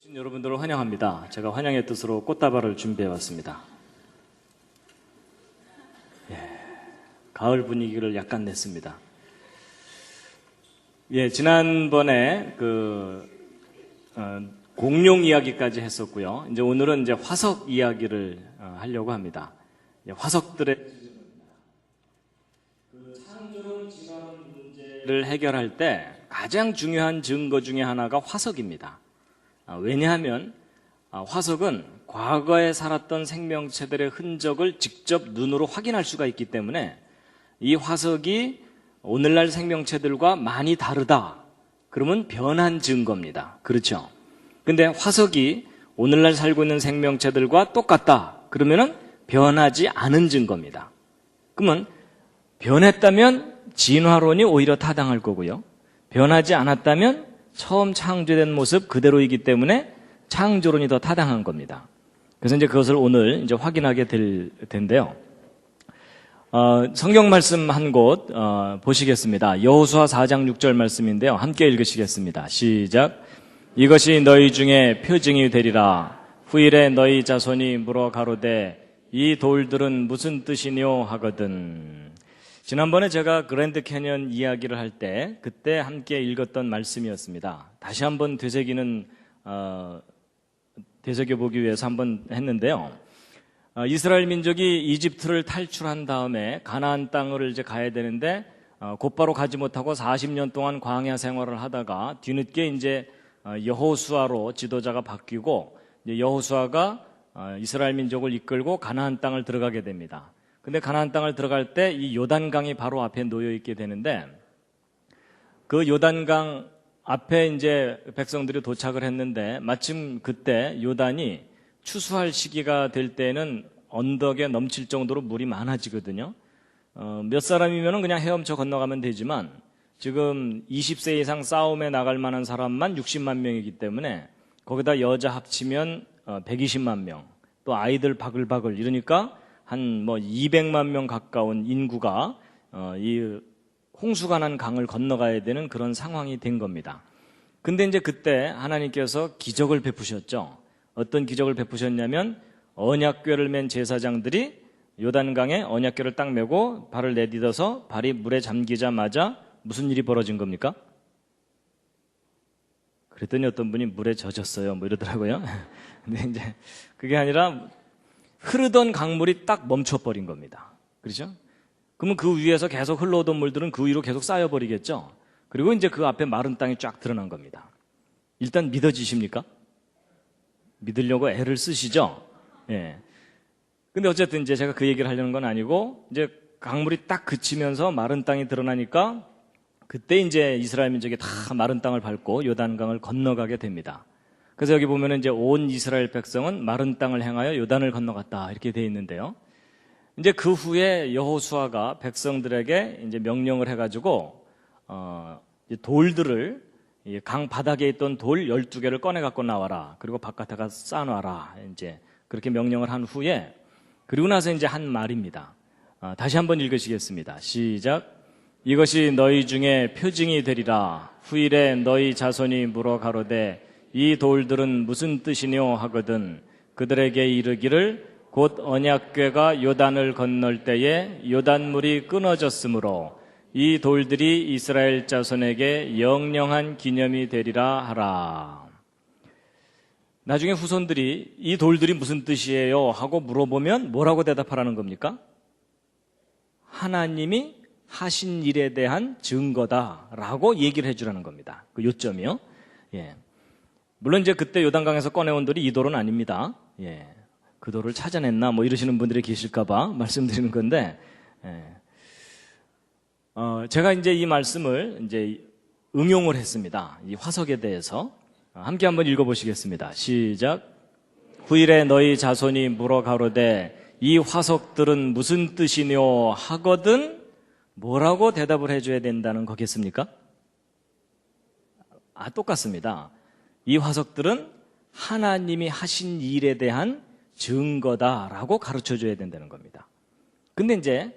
여러분들을 환영합니다. 제가 환영의 뜻으로 꽃다발을 준비해 왔습니다. 가을 분위기를 약간 냈습니다. 지난번에 공룡 이야기까지 했었고요. 이제 오늘은 이제 화석 이야기를 하려고 합니다. 화석들의 창조론 질환 문제를 해결할 때 가장 중요한 증거 중에 하나가 화석입니다. 왜냐하면 화석은 과거에 살았던 생명체들의 흔적을 직접 눈으로 확인할 수가 있기 때문에 이 화석이 오늘날 생명체들과 많이 다르다. 그러면 변한 증거입니다. 그렇죠? 근데 화석이 오늘날 살고 있는 생명체들과 똑같다. 그러면은 변하지 않은 증거입니다. 그러면 변했다면 진화론이 오히려 타당할 거고요. 변하지 않았다면 처음 창조된 모습 그대로이기 때문에 창조론이 더 타당한 겁니다. 그래서 이제 그것을 오늘 이제 확인하게 될 텐데요. 성경 말씀 한 곳 보시겠습니다. 여호수아 4장 6절 말씀인데요. 함께 읽으시겠습니다. 시작. 이것이 너희 중에 표징이 되리라. 후일에 너희 자손이 물어 가로되 이 돌들은 무슨 뜻이뇨 하거든. 지난번에 제가 그랜드 캐년 이야기를 할 때 그때 함께 읽었던 말씀이었습니다. 다시 한번 되새겨보기 위해서 한번 했는데요. 이스라엘 민족이 이집트를 탈출한 다음에 가나안 땅을 이제 가야 되는데 곧바로 가지 못하고 40년 동안 광야 생활을 하다가 뒤늦게 이제 여호수아로 지도자가 바뀌고 이제 여호수아가 이스라엘 민족을 이끌고 가나안 땅을 들어가게 됩니다. 근데 가나안 땅을 들어갈 때 이 요단강이 바로 앞에 놓여 있게 되는데 그 요단강 앞에 이제 백성들이 도착을 했는데 마침 그때 요단이 추수할 시기가 될 때는 언덕에 넘칠 정도로 물이 많아지거든요. 몇 사람이면은 그냥 헤엄쳐 건너가면 되지만 지금 20세 이상 싸움에 나갈 만한 사람만 60만 명이기 때문에 거기다 여자 합치면 120만 명, 또 아이들 바글바글 이러니까 한 200만 명 가까운 인구가 이 홍수가 난 강을 건너가야 되는 그런 상황이 된 겁니다. 근데 이제 그때 하나님께서 기적을 베푸셨죠. 어떤 기적을 베푸셨냐면 언약궤를 맨 제사장들이 요단강에 언약궤를 딱 메고 발을 내딛어서 발이 물에 잠기자마자 무슨 일이 벌어진 겁니까? 그랬더니 어떤 분이 물에 젖었어요. 이러더라고요. 근데 이제 그게 아니라 흐르던 강물이 딱 멈춰버린 겁니다. 그렇죠? 그러면 그 위에서 계속 흘러오던 물들은 그 위로 계속 쌓여버리겠죠? 그리고 이제 그 앞에 마른 땅이 쫙 드러난 겁니다. 일단 믿어지십니까? 믿으려고 애를 쓰시죠? 예. 근데 어쨌든 이제 제가 그 얘기를 하려는 건 아니고 이제 강물이 딱 그치면서 마른 땅이 드러나니까 그때 이제 이스라엘 민족이 다 마른 땅을 밟고 요단강을 건너가게 됩니다. 그래서 여기 보면은 이제 온 이스라엘 백성은 마른 땅을 행하여 요단을 건너갔다 이렇게 되어 있는데요. 이제 그 후에 여호수아가 백성들에게 이제 명령을 해가지고 돌들을 강 바닥에 있던 돌 12개를 꺼내 갖고 나와라. 그리고 바깥에 가서 쌓아놔라. 이제 그렇게 명령을 한 후에 그리고 나서 이제 한 말입니다. 다시 한번 읽으시겠습니다. 시작. 이것이 너희 중에 표징이 되리라. 후일에 너희 자손이 물어 가로되 이 돌들은 무슨 뜻이뇨 하거든. 그들에게 이르기를 곧 언약궤가 요단을 건널 때에 요단물이 끊어졌으므로 이 돌들이 이스라엘 자손에게 영영한 기념이 되리라 하라. 나중에 후손들이 이 돌들이 무슨 뜻이에요 하고 물어보면 뭐라고 대답하라는 겁니까? 하나님이 하신 일에 대한 증거다라고 얘기를 해주라는 겁니다. 그 요점이요. 예. 물론 이제 그때 요단강에서 꺼내온 돌이 이 돌은 아닙니다. 예. 그 돌을 찾아냈나 이러시는 분들이 계실까봐 말씀드리는 건데, 제가 이제 이 말씀을 이제 응용을 했습니다. 이 화석에 대해서. 함께 한번 읽어보시겠습니다. 시작. 후일에 너희 자손이 물어 가로되 이 화석들은 무슨 뜻이뇨 하거든 뭐라고 대답을 해줘야 된다는 거겠습니까? 똑같습니다. 이 화석들은 하나님이 하신 일에 대한 증거다라고 가르쳐줘야 된다는 겁니다. 근데 이제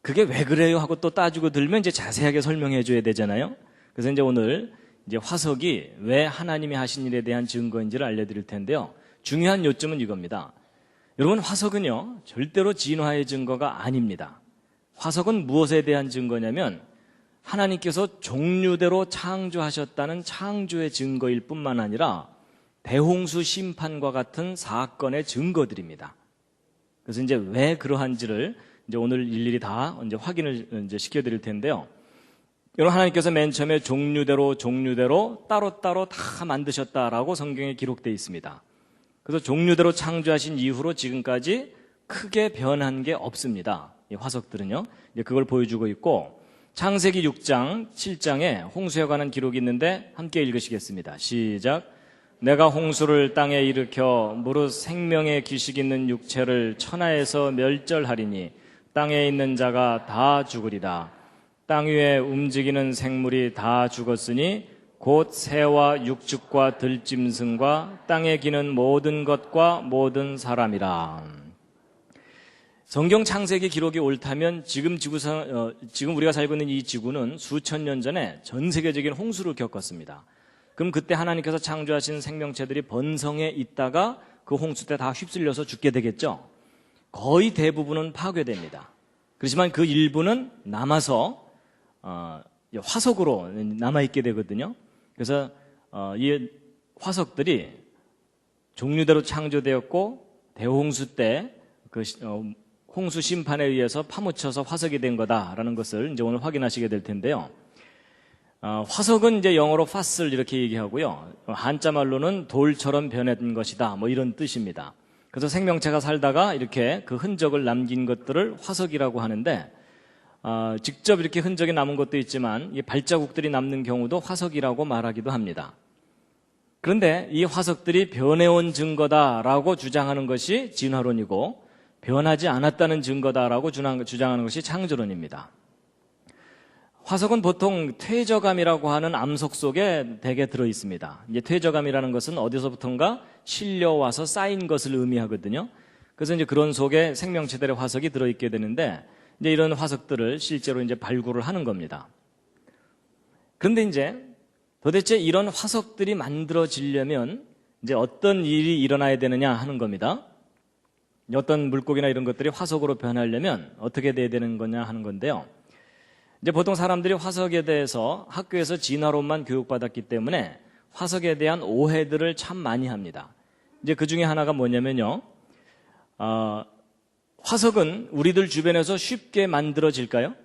그게 왜 그래요 하고 또 따지고 들면 이제 자세하게 설명해줘야 되잖아요. 그래서 이제 오늘 이제 화석이 왜 하나님이 하신 일에 대한 증거인지를 알려드릴 텐데요. 중요한 요점은 이겁니다. 여러분, 화석은요, 절대로 진화의 증거가 아닙니다. 화석은 무엇에 대한 증거냐면 하나님께서 종류대로 창조하셨다는 창조의 증거일 뿐만 아니라 대홍수 심판과 같은 사건의 증거들입니다. 그래서 이제 왜 그러한지를 이제 오늘 일일이 다 이제 확인을 이제 시켜드릴 텐데요. 여러분, 하나님께서 맨 처음에 종류대로 따로따로 다 만드셨다라고 성경에 기록되어 있습니다. 그래서 종류대로 창조하신 이후로 지금까지 크게 변한 게 없습니다. 이 화석들은요. 이제 그걸 보여주고 있고, 창세기 6장, 7장에 홍수에 관한 기록이 있는데 함께 읽으시겠습니다. 시작. 내가 홍수를 땅에 일으켜 무릇 생명의 기식 있는 육체를 천하에서 멸절하리니 땅에 있는 자가 다 죽으리라. 땅 위에 움직이는 생물이 다 죽었으니 곧 새와 육축과 들짐승과 땅에 기는 모든 것과 모든 사람이라. 성경 창세기 기록이 옳다면 지금 우리가 살고 있는 이 지구는 수천 년 전에 전 세계적인 홍수를 겪었습니다. 그럼 그때 하나님께서 창조하신 생명체들이 번성해 있다가 그 홍수 때 다 휩쓸려서 죽게 되겠죠. 거의 대부분은 파괴됩니다. 그렇지만 그 일부는 남아서 화석으로 남아있게 되거든요. 그래서 이 화석들이 종류대로 창조되었고 대홍수 때 그 홍수 심판에 의해서 파묻혀서 화석이 된 거다라는 것을 이제 오늘 확인하시게 될 텐데요. 화석은 이제 영어로 fossil 이렇게 얘기하고요. 한자 말로는 돌처럼 변한 것이다, 뭐 이런 뜻입니다. 그래서 생명체가 살다가 이렇게 그 흔적을 남긴 것들을 화석이라고 하는데, 직접 이렇게 흔적이 남은 것도 있지만 이 발자국들이 남는 경우도 화석이라고 말하기도 합니다. 그런데 이 화석들이 변해온 증거다라고 주장하는 것이 진화론이고, 변하지 않았다는 증거다라고 주장하는 것이 창조론입니다. 화석은 보통 퇴적암이라고 하는 암석 속에 대개 들어 있습니다. 이제 퇴적암이라는 것은 어디서부턴가 실려와서 쌓인 것을 의미하거든요. 그래서 이제 그런 속에 생명체들의 화석이 들어 있게 되는데, 이제 이런 화석들을 실제로 이제 발굴을 하는 겁니다. 그런데 이제 도대체 이런 화석들이 만들어지려면 이제 어떤 일이 일어나야 되느냐 하는 겁니다. 어떤 물고기나 이런 것들이 화석으로 변하려면 어떻게 돼야 되는 거냐 하는 건데요. 이제 보통 사람들이 화석에 대해서 학교에서 진화론만 교육받았기 때문에 화석에 대한 오해들을 참 많이 합니다. 이제 그 중에 하나가 뭐냐면요. 화석은 우리들 주변에서 쉽게 만들어질까요?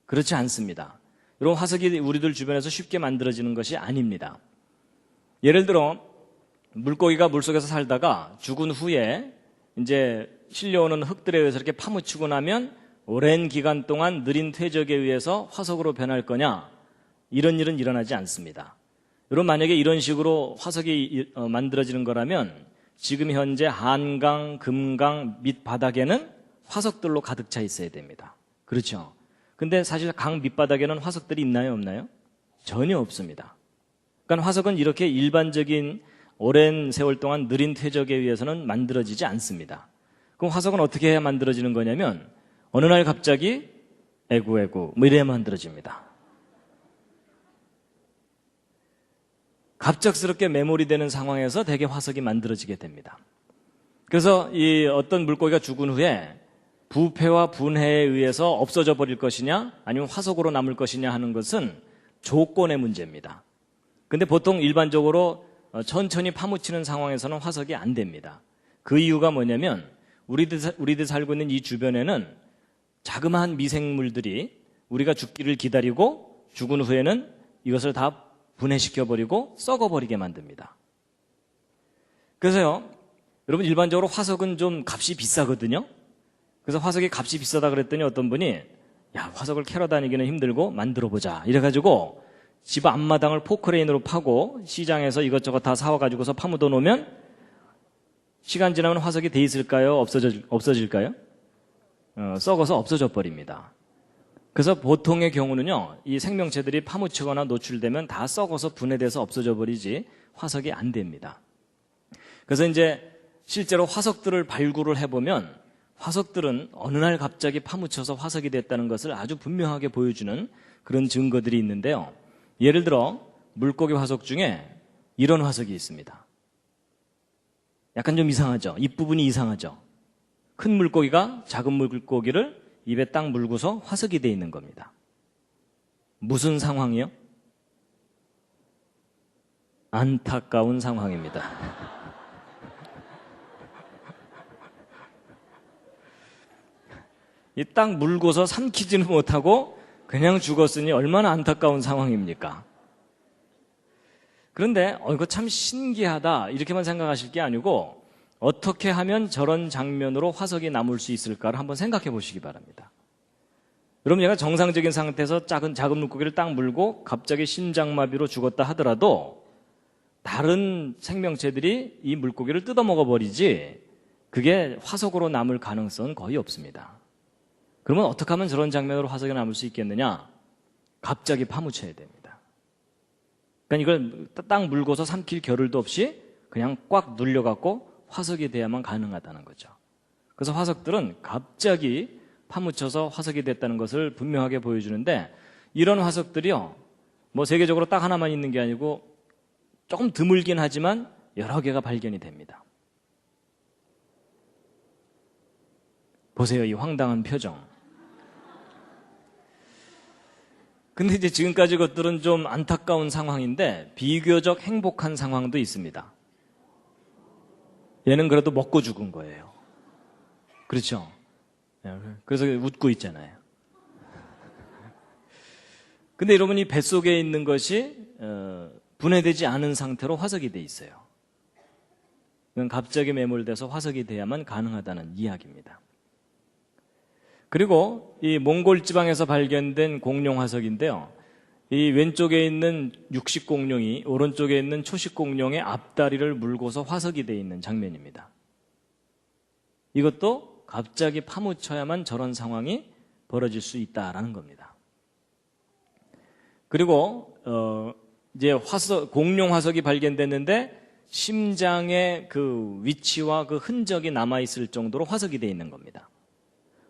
그렇지 않습니다. 여러분, 화석이 우리들 주변에서 쉽게 만들어지는 것이 아닙니다. 예를 들어 물고기가 물속에서 살다가 죽은 후에 이제 실려오는 흙들에 의해서 이렇게 파묻히고 나면 오랜 기간 동안 느린 퇴적에 의해서 화석으로 변할 거냐? 이런 일은 일어나지 않습니다. 여러분, 만약에 이런 식으로 화석이 만들어지는 거라면 지금 현재 한강, 금강 밑바닥에는 화석들로 가득 차 있어야 됩니다. 그렇죠? 근데 사실 강 밑바닥에는 화석들이 있나요, 없나요? 전혀 없습니다. 그러니까 화석은 이렇게 일반적인 오랜 세월 동안 느린 퇴적에 의해서는 만들어지지 않습니다. 그럼 화석은 어떻게 해야 만들어지는 거냐면 어느 날 갑자기 에구에구 뭐 이래야 만들어집니다. 갑작스럽게 메모리되는 상황에서 대개 화석이 만들어지게 됩니다. 그래서 이 어떤 물고기가 죽은 후에 부패와 분해에 의해서 없어져 버릴 것이냐 아니면 화석으로 남을 것이냐 하는 것은 조건의 문제입니다. 근데 보통 일반적으로 천천히 파묻히는 상황에서는 화석이 안 됩니다. 그 이유가 뭐냐면 우리들 살고 있는 이 주변에는 자그마한 미생물들이 우리가 죽기를 기다리고 죽은 후에는 이것을 다 분해시켜버리고 썩어버리게 만듭니다. 그래서요, 여러분, 일반적으로 화석은 좀 값이 비싸거든요. 그래서 화석이 값이 비싸다 그랬더니 어떤 분이 야, 화석을 캐러 다니기는 힘들고 만들어보자 이래가지고 집 앞마당을 포크레인으로 파고 시장에서 이것저것 다 사와가지고서 파묻어 놓으면 시간 지나면 화석이 돼 있을까요? 없어질까요? 썩어서 없어져 버립니다. 그래서 보통의 경우는요, 이 생명체들이 파묻히거나 노출되면 다 썩어서 분해돼서 없어져 버리지 화석이 안 됩니다. 그래서 이제 실제로 화석들을 발굴을 해보면 화석들은 어느 날 갑자기 파묻혀서 화석이 됐다는 것을 아주 분명하게 보여주는 그런 증거들이 있는데요. 예를 들어 물고기 화석 중에 이런 화석이 있습니다. 약간 좀 이상하죠? 입부분이 이상하죠? 큰 물고기가 작은 물고기를 입에 딱 물고서 화석이 되어 있는 겁니다. 무슨 상황이요? 안타까운 상황입니다. 이 딱 물고서 삼키지는 못하고 그냥 죽었으니 얼마나 안타까운 상황입니까? 그런데 이거 참 신기하다 이렇게만 생각하실 게 아니고 어떻게 하면 저런 장면으로 화석이 남을 수 있을까를 한번 생각해 보시기 바랍니다. 여러분, 얘가 정상적인 상태에서 작은 물고기를 딱 물고 갑자기 심장마비로 죽었다 하더라도 다른 생명체들이 이 물고기를 뜯어먹어 버리지 그게 화석으로 남을 가능성은 거의 없습니다. 그러면 어떻게 하면 저런 장면으로 화석이 남을 수 있겠느냐? 갑자기 파묻혀야 됩니다. 그러니까 이걸 딱 물고서 삼킬 겨를도 없이 그냥 꽉 눌려갖고 화석이 돼야만 가능하다는 거죠. 그래서 화석들은 갑자기 파묻혀서 화석이 됐다는 것을 분명하게 보여주는데, 이런 화석들이요, 뭐 세계적으로 딱 하나만 있는 게 아니고 조금 드물긴 하지만 여러 개가 발견이 됩니다. 보세요, 이 황당한 표정. 근데 이제 지금까지 것들은 좀 안타까운 상황인데 비교적 행복한 상황도 있습니다. 얘는 그래도 먹고 죽은 거예요. 그렇죠? 그래서 웃고 있잖아요. 근데 여러분, 이 뱃속에 있는 것이 분해되지 않은 상태로 화석이 돼 있어요. 그건 갑자기 매몰돼서 화석이 돼야만 가능하다는 이야기입니다. 그리고 이 몽골 지방에서 발견된 공룡 화석인데요, 이 왼쪽에 있는 육식 공룡이 오른쪽에 있는 초식 공룡의 앞다리를 물고서 화석이 되어 있는 장면입니다. 이것도 갑자기 파묻혀야만 저런 상황이 벌어질 수 있다라는 겁니다. 그리고 이제 공룡 화석이 발견됐는데 심장의 그 위치와 그 흔적이 남아있을 정도로 화석이 되어 있는 겁니다.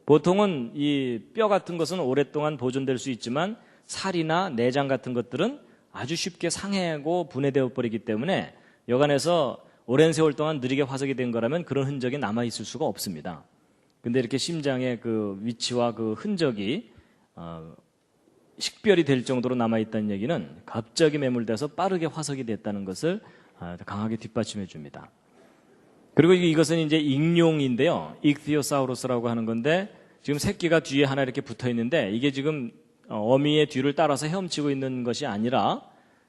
보통은 이 뼈 같은 것은 오랫동안 보존될 수 있지만 살이나 내장 같은 것들은 아주 쉽게 상해하고 분해되어 버리기 때문에 여간에서 오랜 세월 동안 느리게 화석이 된 거라면 그런 흔적이 남아있을 수가 없습니다. 근데 이렇게 심장의 그 위치와 그 흔적이 식별이 될 정도로 남아있다는 얘기는 갑자기 매몰돼서 빠르게 화석이 됐다는 것을 강하게 뒷받침해 줍니다. 그리고 이것은 이제 익룡인데요, 익티오사우루스라고 하는 건데 지금 새끼가 뒤에 하나 이렇게 붙어 있는데 이게 지금 어미의 뒤를 따라서 헤엄치고 있는 것이 아니라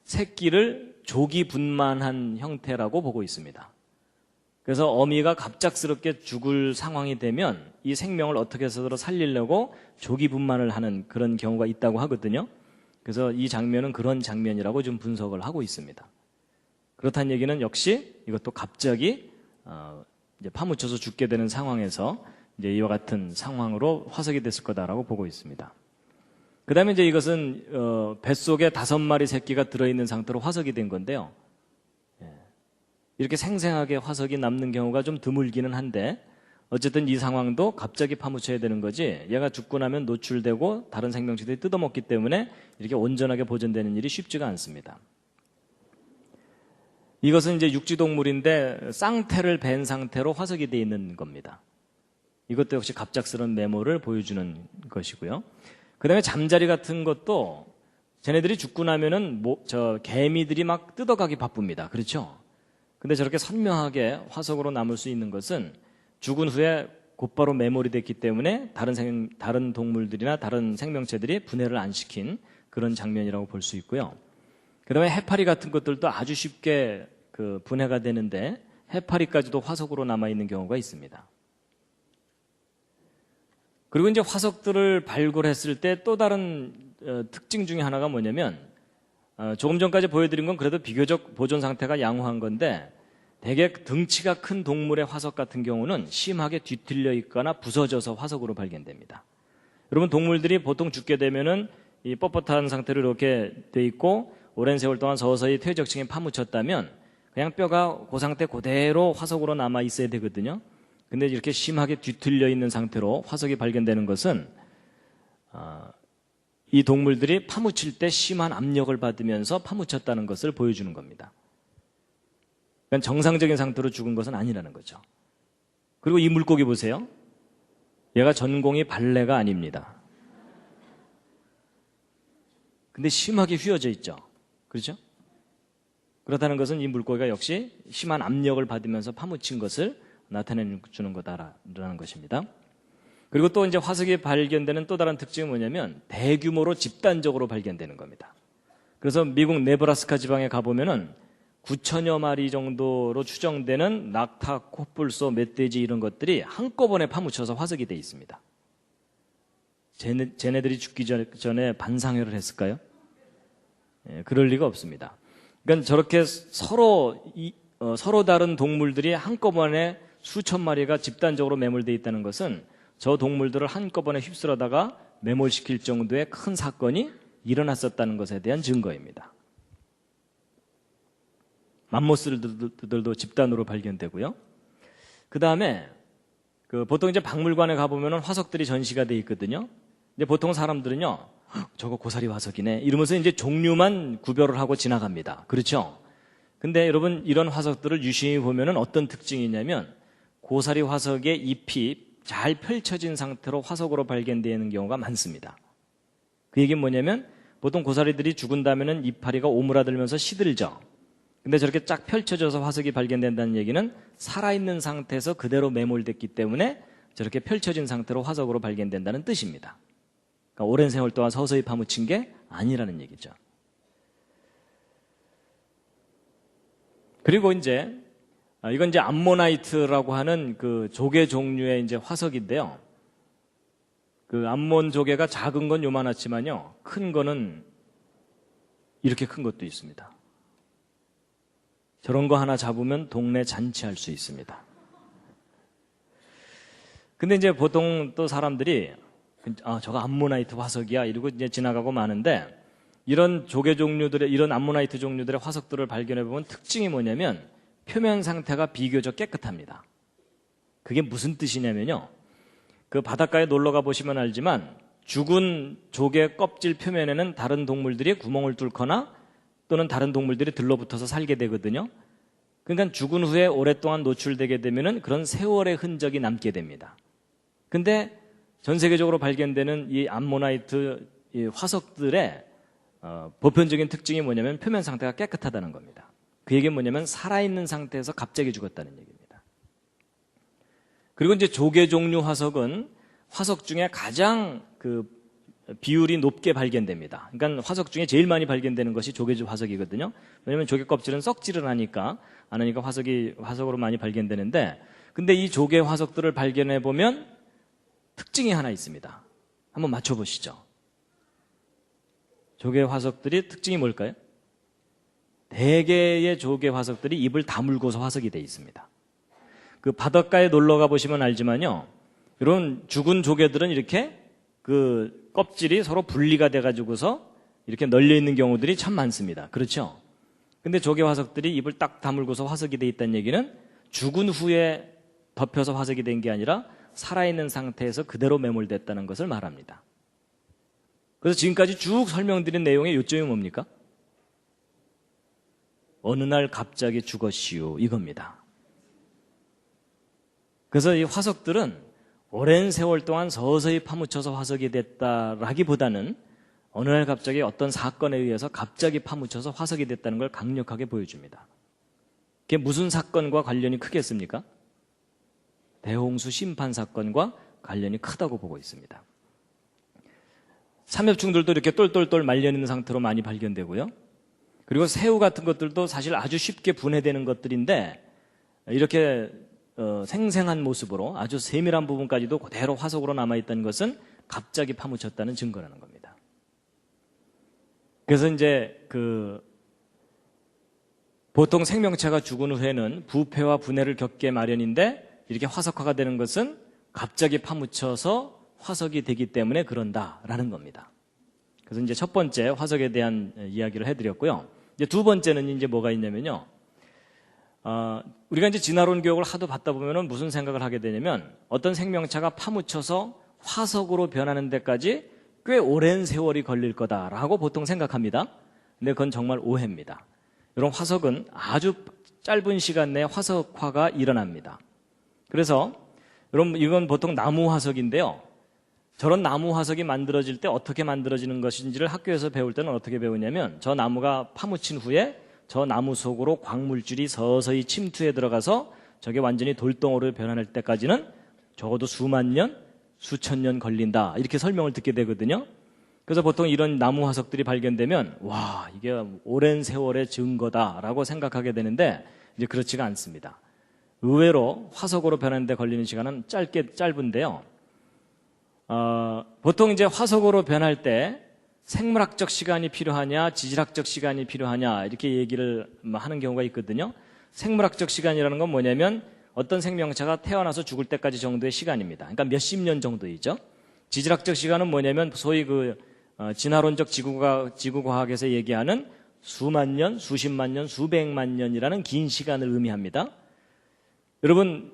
새끼를 조기 분만한 형태라고 보고 있습니다. 그래서 어미가 갑작스럽게 죽을 상황이 되면 이 생명을 어떻게 해서든 살리려고 조기 분만을 하는 그런 경우가 있다고 하거든요. 그래서 이 장면은 그런 장면이라고 좀 분석을 하고 있습니다. 그렇다는 얘기는 역시 이것도 갑자기 이제 파묻혀서 죽게 되는 상황에서 이제 이와 같은 상황으로 화석이 됐을 거다라고 보고 있습니다. 그 다음에 이제 이것은 뱃속에 5마리 새끼가 들어있는 상태로 화석이 된 건데요. 이렇게 생생하게 화석이 남는 경우가 좀 드물기는 한데 어쨌든 이 상황도 갑자기 파묻혀야 되는 거지, 얘가 죽고 나면 노출되고 다른 생명체들이 뜯어먹기 때문에 이렇게 온전하게 보존되는 일이 쉽지가 않습니다. 이것은 이제 육지동물인데 쌍태를 벤 상태로 화석이 되어 있는 겁니다. 이것도 역시 갑작스러운 메모를 보여주는 것이고요. 그 다음에 잠자리 같은 것도 쟤네들이 죽고 나면은 개미들이 막 뜯어가기 바쁩니다. 그렇죠? 근데 저렇게 선명하게 화석으로 남을 수 있는 것은 죽은 후에 곧바로 메모리 됐기 때문에 다른 동물들이나 다른 생명체들이 분해를 안 시킨 그런 장면이라고 볼 수 있고요. 그 다음에 해파리 같은 것들도 아주 쉽게 그 분해가 되는데 해파리까지도 화석으로 남아있는 경우가 있습니다. 그리고 이제 화석들을 발굴했을 때 또 다른 특징 중에 하나가 뭐냐면 조금 전까지 보여드린 건 그래도 비교적 보존 상태가 양호한 건데 대개 등치가 큰 동물의 화석 같은 경우는 심하게 뒤틀려 있거나 부서져서 화석으로 발견됩니다. 여러분, 동물들이 보통 죽게 되면은 이 뻣뻣한 상태로 이렇게 돼 있고 오랜 세월 동안 서서히 퇴적층에 파묻혔다면 그냥 뼈가 그 상태 그대로 화석으로 남아 있어야 되거든요. 근데 이렇게 심하게 뒤틀려 있는 상태로 화석이 발견되는 것은 이 동물들이 파묻힐 때 심한 압력을 받으면서 파묻혔다는 것을 보여주는 겁니다. 그러니까 정상적인 상태로 죽은 것은 아니라는 거죠. 그리고 이 물고기 보세요. 얘가 전공이 발레가 아닙니다. 근데 심하게 휘어져 있죠. 그렇죠? 그렇다는 것은 이 물고기가 역시 심한 압력을 받으면서 파묻힌 것을 나타내 주는 거다라는 것입니다. 그리고 또 이제 화석이 발견되는 또 다른 특징은 뭐냐면 대규모로 집단적으로 발견되는 겁니다. 그래서 미국 네브라스카 지방에 가보면은 9천여 마리 정도로 추정되는 낙타, 코뿔소, 멧돼지 이런 것들이 한꺼번에 파묻혀서 화석이 돼 있습니다. 쟤네들이 죽기 전에 반상회를 했을까요? 예, 그럴 리가 없습니다. 그러니까 저렇게 서로 다른 동물들이 한꺼번에 수천 마리가 집단적으로 매몰되어 있다는 것은 저 동물들을 한꺼번에 휩쓸어다가 매몰시킬 정도의 큰 사건이 일어났었다는 것에 대한 증거입니다. 맘모스들도 집단으로 발견되고요. 그 다음에 보통 이제 박물관에 가보면 화석들이 전시가 돼 있거든요. 근데 보통 사람들은요, 저거 고사리 화석이네 이러면서 이제 종류만 구별을 하고 지나갑니다. 그렇죠? 근데 여러분 이런 화석들을 유심히 보면은 어떤 특징이 있냐면 고사리 화석의 잎이 잘 펼쳐진 상태로 화석으로 발견되는 경우가 많습니다. 그 얘기는 뭐냐면 보통 고사리들이 죽은 다음에는 이파리가 오므라들면서 시들죠. 근데 저렇게 쫙 펼쳐져서 화석이 발견된다는 얘기는 살아있는 상태에서 그대로 매몰됐기 때문에 저렇게 펼쳐진 상태로 화석으로 발견된다는 뜻입니다. 그러니까 오랜 세월 동안 서서히 파묻힌 게 아니라는 얘기죠. 그리고 이건 이제 암모나이트라고 하는 그 조개 종류의 이제 화석인데요. 그 암몬 조개가 작은 건 요만하지만요, 큰 거는 이렇게 큰 것도 있습니다. 저런 거 하나 잡으면 동네 잔치할 수 있습니다. 근데 이제 보통 또 사람들이 저거 암모나이트 화석이야 이러고 이제 지나가고 마는데 이런 조개 종류들의 이런 암모나이트 종류들의 화석들을 발견해 보면 특징이 뭐냐면 표면 상태가 비교적 깨끗합니다. 그게 무슨 뜻이냐면요. 그 바닷가에 놀러 가 보시면 알지만 죽은 조개 껍질 표면에는 다른 동물들이 구멍을 뚫거나 또는 다른 동물들이 들러붙어서 살게 되거든요. 그러니까 죽은 후에 오랫동안 노출되게 되면은 그런 세월의 흔적이 남게 됩니다. 근데 전 세계적으로 발견되는 이 암모나이트 이 화석들의 보편적인 특징이 뭐냐면 표면 상태가 깨끗하다는 겁니다. 그 얘기는 뭐냐면 살아있는 상태에서 갑자기 죽었다는 얘기입니다. 그리고 이제 조개 종류 화석은 화석 중에 가장 비율이 높게 발견됩니다. 그러니까 화석 중에 제일 많이 발견되는 것이 조개 화석이거든요. 왜냐하면 조개 껍질은 썩지를 않으니까 화석으로 많이 발견되는데, 근데 이 조개 화석들을 발견해 보면 특징이 하나 있습니다. 한번 맞춰보시죠. 조개 화석들이 특징이 뭘까요? 대개의 조개 화석들이 입을 다물고서 화석이 되어 있습니다. 그 바닷가에 놀러 가보시면 알지만요, 이런 죽은 조개들은 이렇게 그 껍질이 서로 분리가 돼가지고서 이렇게 널려 있는 경우들이 참 많습니다. 그렇죠? 근데 조개 화석들이 입을 딱 다물고서 화석이 돼 있다는 얘기는 죽은 후에 덮여서 화석이 된 게 아니라 살아있는 상태에서 그대로 매몰됐다는 것을 말합니다. 그래서 지금까지 쭉 설명드린 내용의 요점이 뭡니까? 어느 날 갑자기 죽었시오 이겁니다. 그래서 이 화석들은 오랜 세월 동안 서서히 파묻혀서 화석이 됐다라기보다는 어느 날 갑자기 어떤 사건에 의해서 갑자기 파묻혀서 화석이 됐다는 걸 강력하게 보여줍니다. 그게 무슨 사건과 관련이 크겠습니까? 대홍수 심판 사건과 관련이 크다고 보고 있습니다. 삼엽충들도 이렇게 똘똘똘 말려있는 상태로 많이 발견되고요. 그리고 새우 같은 것들도 사실 아주 쉽게 분해되는 것들인데 이렇게 생생한 모습으로 아주 세밀한 부분까지도 그대로 화석으로 남아있다는 것은 갑자기 파묻혔다는 증거라는 겁니다. 그래서 이제 보통 생명체가 죽은 후에는 부패와 분해를 겪게 마련인데 이렇게 화석화가 되는 것은 갑자기 파묻혀서 화석이 되기 때문에 그런다라는 겁니다. 그래서 이제 첫 번째 화석에 대한 이야기를 해드렸고요. 이제 두 번째는 이제 뭐가 있냐면요. 우리가 이제 진화론 교육을 하도 받다 보면은 무슨 생각을 하게 되냐면 어떤 생명체가 파묻혀서 화석으로 변하는 데까지 꽤 오랜 세월이 걸릴 거다라고 보통 생각합니다. 근데 그건 정말 오해입니다. 이런 화석은 아주 짧은 시간 내에 화석화가 일어납니다. 그래서 여러분 이건 보통 나무 화석인데요. 저런 나무 화석이 만들어질 때 어떻게 만들어지는 것인지를 학교에서 배울 때는 어떻게 배우냐면 저 나무가 파묻힌 후에 저 나무 속으로 광물질이 서서히 침투해 들어가서 저게 완전히 돌덩어리로 변할 때까지는 적어도 수만 년, 수천 년 걸린다 이렇게 설명을 듣게 되거든요. 그래서 보통 이런 나무 화석들이 발견되면 와 이게 오랜 세월의 증거다라고 생각하게 되는데 이제 그렇지가 않습니다. 의외로 화석으로 변하는 데 걸리는 시간은 짧은데요. 보통 이제 화석으로 변할 때 생물학적 시간이 필요하냐, 지질학적 시간이 필요하냐 이렇게 얘기를 하는 경우가 있거든요. 생물학적 시간이라는 건 뭐냐면 어떤 생명체가 태어나서 죽을 때까지 정도의 시간입니다. 그러니까 몇십 년 정도이죠. 지질학적 시간은 뭐냐면 소위 진화론적 지구과학에서 얘기하는 수만 년, 수십만 년, 수백만 년이라는 긴 시간을 의미합니다. 여러분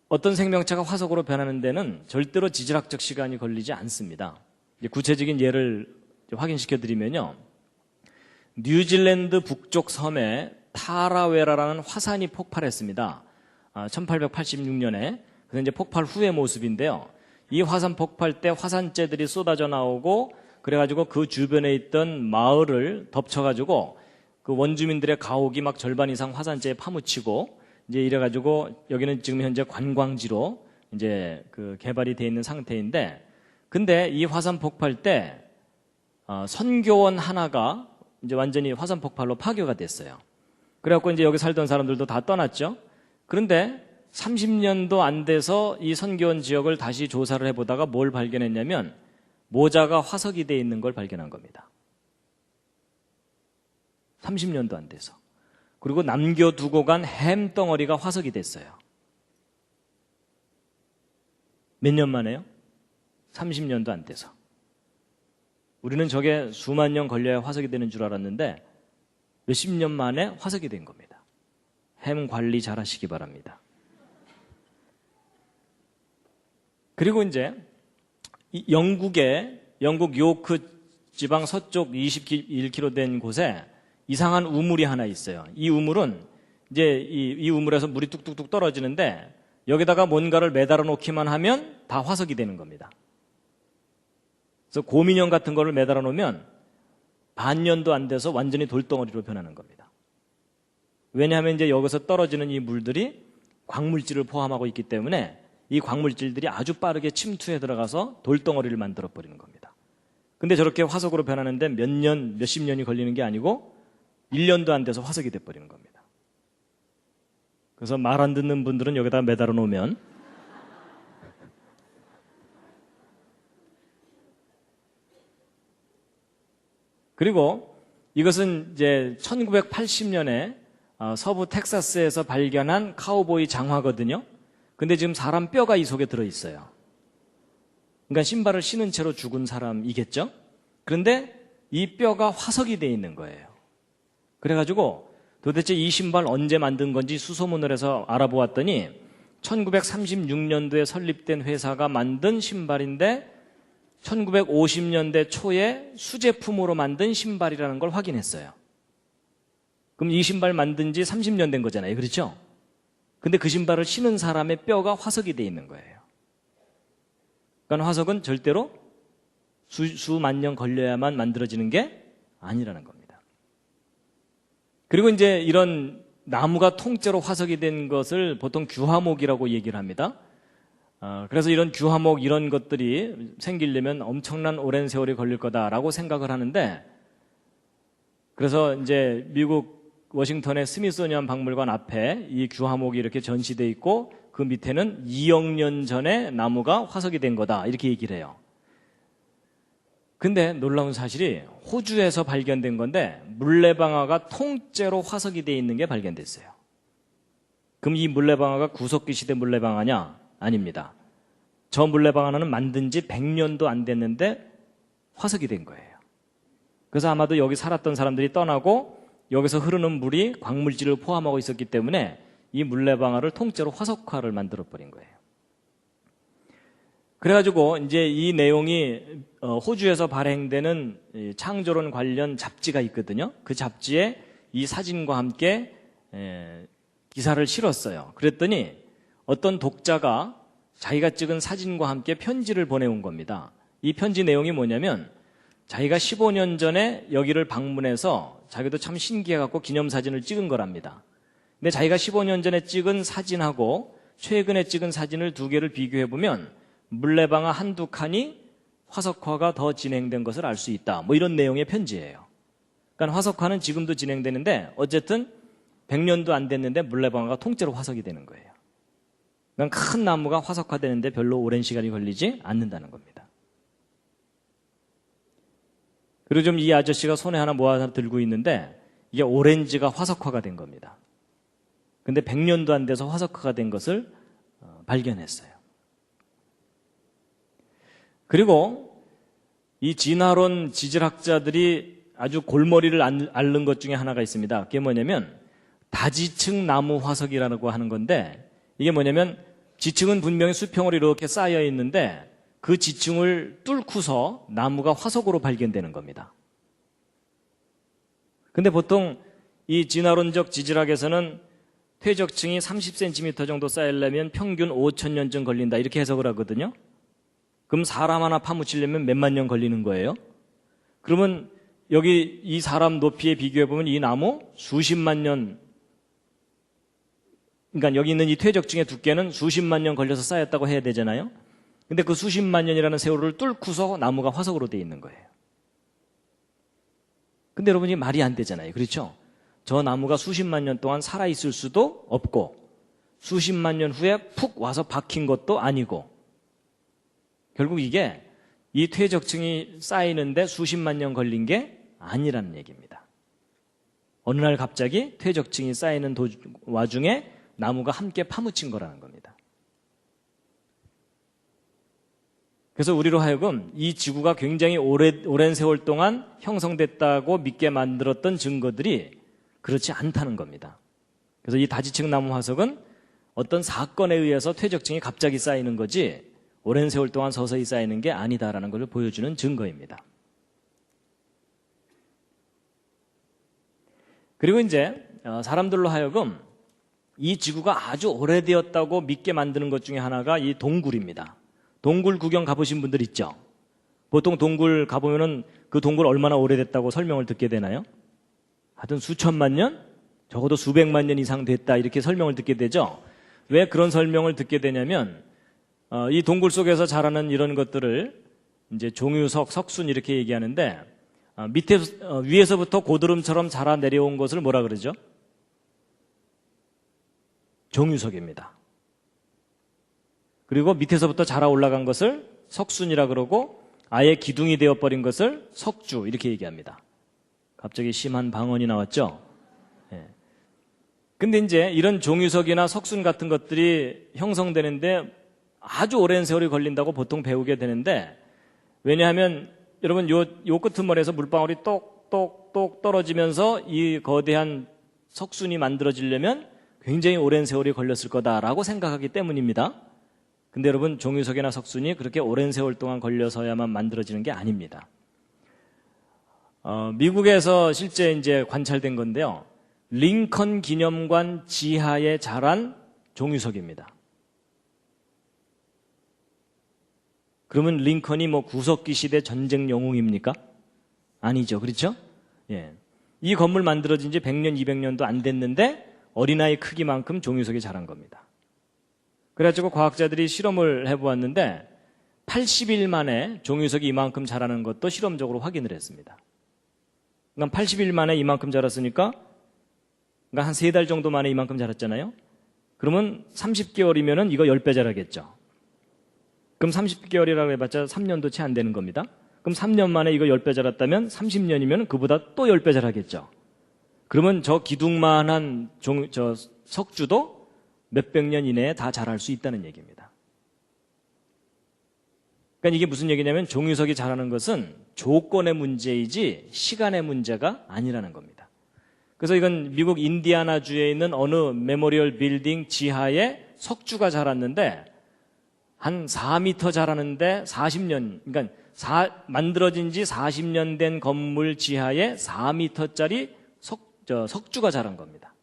어떤 생명체가 화석으로 변하는 데는 절대로 지질학적 시간이 걸리지 않습니다. 구체적인 예를 확인시켜 드리면요. 뉴질랜드 북쪽 섬에 타라웨라라는 화산이 폭발했습니다. 1886년에. 그래서 이제 폭발 후의 모습인데요. 이 화산 폭발 때 화산재들이 쏟아져 나오고 그래가지고 그 주변에 있던 마을을 덮쳐가지고 그 원주민들의 가옥이 막 절반 이상 화산재에 파묻히고 이제 이래가지고 여기는 지금 현재 관광지로 이제 그 개발이 돼 있는 상태인데 근데 이 화산 폭발 때 선교원 하나가 이제 완전히 화산 폭발로 파괴가 됐어요. 그래갖고 이제 여기 살던 사람들도 다 떠났죠. 그런데 30년도 안 돼서 이 선교원 지역을 다시 조사를 해보다가 뭘 발견했냐면 모자가 화석이 돼 있는 걸 발견한 겁니다. 30년도 안 돼서. 그리고 남겨두고 간 햄덩어리가 화석이 됐어요. 몇 년 만에요? 30년도 안 돼서. 우리는 저게 수만 년 걸려야 화석이 되는 줄 알았는데 몇십 년 만에 화석이 된 겁니다. 햄 관리 잘 하시기 바랍니다. 그리고 이제 영국 요크 지방 서쪽 21km 된 곳에 이상한 우물이 하나 있어요. 이 우물은 이제 이 우물에서 물이 뚝뚝뚝 떨어지는데 여기다가 뭔가를 매달아 놓기만 하면 다 화석이 되는 겁니다. 그래서 곰인형 같은 거를 매달아 놓으면 반년도 안 돼서 완전히 돌덩어리로 변하는 겁니다. 왜냐하면 이제 여기서 떨어지는 이 물들이 광물질을 포함하고 있기 때문에 이 광물질들이 아주 빠르게 침투해 들어가서 돌덩어리를 만들어 버리는 겁니다. 근데 저렇게 화석으로 변하는데 몇 년, 몇십 년이 걸리는 게 아니고 1년도 안 돼서 화석이 돼 버리는 겁니다. 그래서 말 안 듣는 분들은 여기다 매달아 놓으면 그리고 이것은 이제 1980년에 서부 텍사스에서 발견한 카우보이 장화거든요. 근데 지금 사람 뼈가 이 속에 들어있어요. 그러니까 신발을 신은 채로 죽은 사람이겠죠? 그런데 이 뼈가 화석이 돼 있는 거예요. 그래가지고 도대체 이 신발 언제 만든 건지 수소문을 해서 알아보았더니 1936년도에 설립된 회사가 만든 신발인데 1950년대 초에 수제품으로 만든 신발이라는 걸 확인했어요. 그럼 이 신발 만든 지 30년 된 거잖아요. 그렇죠? 근데 그 신발을 신은 사람의 뼈가 화석이 돼 있는 거예요. 그러니까 화석은 절대로 수만 년 걸려야만 만들어지는 게 아니라는 겁니다. 그리고 이제 이런 나무가 통째로 화석이 된 것을 보통 규화목이라고 얘기를 합니다. 그래서 이런 규화목 이런 것들이 생기려면 엄청난 오랜 세월이 걸릴 거다라고 생각을 하는데 그래서 이제 미국 워싱턴의 스미소니언 박물관 앞에 이 규화목이 이렇게 전시되어 있고 그 밑에는 2억 년 전에 나무가 화석이 된 거다 이렇게 얘기를 해요. 근데 놀라운 사실이 호주에서 발견된 건데 물레방아가 통째로 화석이 되어 있는 게 발견됐어요. 그럼 이 물레방아가 구석기 시대 물레방아냐? 아닙니다. 저 물레방아는 만든 지 100년도 안 됐는데 화석이 된 거예요. 그래서 아마도 여기 살았던 사람들이 떠나고 여기서 흐르는 물이 광물질을 포함하고 있었기 때문에 이 물레방아를 통째로 화석화를 만들어버린 거예요. 그래가지고 이제 이 내용이 호주에서 발행되는 창조론 관련 잡지가 있거든요. 그 잡지에 이 사진과 함께 기사를 실었어요. 그랬더니 어떤 독자가 자기가 찍은 사진과 함께 편지를 보내온 겁니다. 이 편지 내용이 뭐냐면 자기가 15년 전에 여기를 방문해서 자기도 참 신기해갖고 기념사진을 찍은 거랍니다. 근데 자기가 15년 전에 찍은 사진하고 최근에 찍은 사진을 두 개를 비교해보면 물레방아 한두 칸이 화석화가 더 진행된 것을 알 수 있다. 뭐 이런 내용의 편지예요. 그러니까 화석화는 지금도 진행되는데 어쨌든 100년도 안 됐는데 물레방아가 통째로 화석이 되는 거예요. 그러니까 큰 나무가 화석화되는데 별로 오랜 시간이 걸리지 않는다는 겁니다. 그리고 좀 이 아저씨가 손에 하나 뭐 하나 들고 있는데 이게 오렌지가 화석화가 된 겁니다. 근데 100년도 안 돼서 화석화가 된 것을 발견했어요. 그리고 이 진화론 지질학자들이 아주 골머리를 앓는 것 중에 하나가 있습니다. 그게 뭐냐면 다지층 나무 화석이라고 하는 건데 이게 뭐냐면 지층은 분명히 수평으로 이렇게 쌓여 있는데 그 지층을 뚫고서 나무가 화석으로 발견되는 겁니다. 근데 보통 이 진화론적 지질학에서는 퇴적층이 30cm 정도 쌓이려면 평균 5,000년쯤 걸린다 이렇게 해석을 하거든요. 그럼 사람 하나 파묻히려면 몇만 년 걸리는 거예요. 그러면 여기 이 사람 높이에 비교해보면 이 나무 수십만 년, 그러니까 여기 있는 이 퇴적층의 두께는 수십만 년 걸려서 쌓였다고 해야 되잖아요. 근데 그 수십만 년이라는 세월을 뚫고서 나무가 화석으로 되어 있는 거예요. 근데 여러분이 말이 안 되잖아요. 그렇죠? 저 나무가 수십만 년 동안 살아있을 수도 없고 수십만 년 후에 푹 와서 박힌 것도 아니고 결국 이게 이 퇴적층이 쌓이는데 수십만 년 걸린 게 아니라는 얘기입니다. 어느 날 갑자기 퇴적층이 쌓이는 와중에 나무가 함께 파묻힌 거라는 겁니다. 그래서 우리로 하여금 이 지구가 굉장히 오랜 세월 동안 형성됐다고 믿게 만들었던 증거들이 그렇지 않다는 겁니다. 그래서 이 다지층 나무 화석은 어떤 사건에 의해서 퇴적층이 갑자기 쌓이는 거지 오랜 세월 동안 서서히 쌓이는 게 아니다라는 것을 보여주는 증거입니다. 그리고 이제 사람들로 하여금 이 지구가 아주 오래되었다고 믿게 만드는 것 중에 하나가 이 동굴입니다. 동굴 구경 가보신 분들 있죠? 보통 동굴 가보면은 그 동굴 얼마나 오래됐다고 설명을 듣게 되나요? 하여튼 수천만 년? 적어도 수백만 년 이상 됐다 이렇게 설명을 듣게 되죠? 왜 그런 설명을 듣게 되냐면 이 동굴 속에서 자라는 이런 것들을 이제 종유석, 석순 이렇게 얘기하는데 위에서부터 고드름처럼 자라 내려온 것을 뭐라 그러죠? 종유석입니다. 그리고 밑에서부터 자라 올라간 것을 석순이라 그러고 아예 기둥이 되어버린 것을 석주 이렇게 얘기합니다. 갑자기 심한 방언이 나왔죠? 예. 근데 이제 이런 종유석이나 석순 같은 것들이 형성되는데 아주 오랜 세월이 걸린다고 보통 배우게 되는데 왜냐하면 여러분 요 끄트머리에서 물방울이 똑똑똑 떨어지면서 이 거대한 석순이 만들어지려면 굉장히 오랜 세월이 걸렸을 거다라고 생각하기 때문입니다. 근데 여러분 종유석이나 석순이 그렇게 오랜 세월 동안 걸려서야만 만들어지는 게 아닙니다. 미국에서 실제 이제 관찰된 건데요. 링컨 기념관 지하에 자란 종유석입니다. 그러면 링컨이 뭐 구석기 시대 전쟁 영웅입니까? 아니죠. 그렇죠? 예. 이 건물 만들어진 지 100년, 200년도 안 됐는데 어린아이 크기만큼 종유석이 자란 겁니다. 그래가지고 과학자들이 실험을 해보았는데 80일 만에 종유석이 이만큼 자라는 것도 실험적으로 확인을 했습니다. 그러니까 80일 만에 이만큼 자랐으니까 그러니까 한 3달 정도 만에 이만큼 자랐잖아요. 그러면 30개월이면은 이거 10배 자라겠죠. 그럼 30개월이라고 해봤자 3년도 채 안 되는 겁니다. 그럼 3년 만에 이거 10배 자랐다면 30년이면 그보다 또 10배 자라겠죠. 그러면 저 기둥만한 저 석주도 몇백 년 이내에 다 자랄 수 있다는 얘기입니다. 그러니까 이게 무슨 얘기냐면 종유석이 자라는 것은 조건의 문제이지 시간의 문제가 아니라는 겁니다. 그래서 이건 미국 인디아나주에 있는 어느 메모리얼 빌딩 지하에 석주가 자랐는데 한 4m 자라는데 40년, 그러니까 만들어진 지 40년 된 건물 지하에 4m짜리 석주가 자란 겁니다.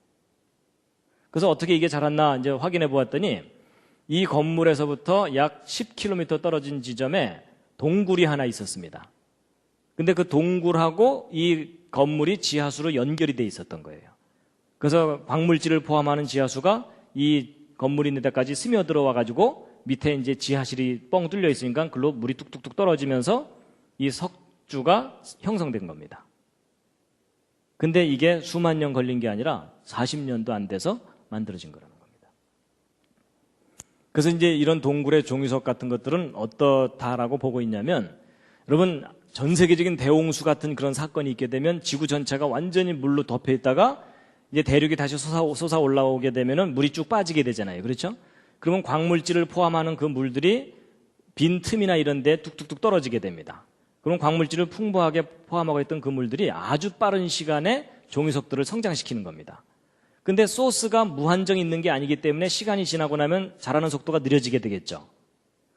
그래서 어떻게 이게 자랐나 이제 확인해 보았더니 이 건물에서부터 약 10km 떨어진 지점에 동굴이 하나 있었습니다. 근데 그 동굴하고 이 건물이 지하수로 연결이 돼 있었던 거예요. 그래서 광물질을 포함하는 지하수가 이 건물이 있는 데까지 스며들어와 가지고 밑에 이제 지하실이 뻥 뚫려 있으니까 글로 물이 뚝뚝뚝 떨어지면서 이 석주가 형성된 겁니다. 근데 이게 수만 년 걸린 게 아니라 40년도 안 돼서 만들어진 거라는 겁니다. 그래서 이제 이런 동굴의 종이석 같은 것들은 어떻다라고 보고 있냐면, 여러분 전 세계적인 대홍수 같은 그런 사건이 있게 되면 지구 전체가 완전히 물로 덮여 있다가 이제 대륙이 다시 솟아 올라오게 되면은 물이 쭉 빠지게 되잖아요. 그렇죠? 그러면 광물질을 포함하는 그 물들이 빈 틈이나 이런 데 뚝뚝뚝 떨어지게 됩니다. 그럼 광물질을 풍부하게 포함하고 있던 그 물들이 아주 빠른 시간에 종이석들을 성장시키는 겁니다. 근데 소스가 무한정 있는 게 아니기 때문에 시간이 지나고 나면 자라는 속도가 느려지게 되겠죠.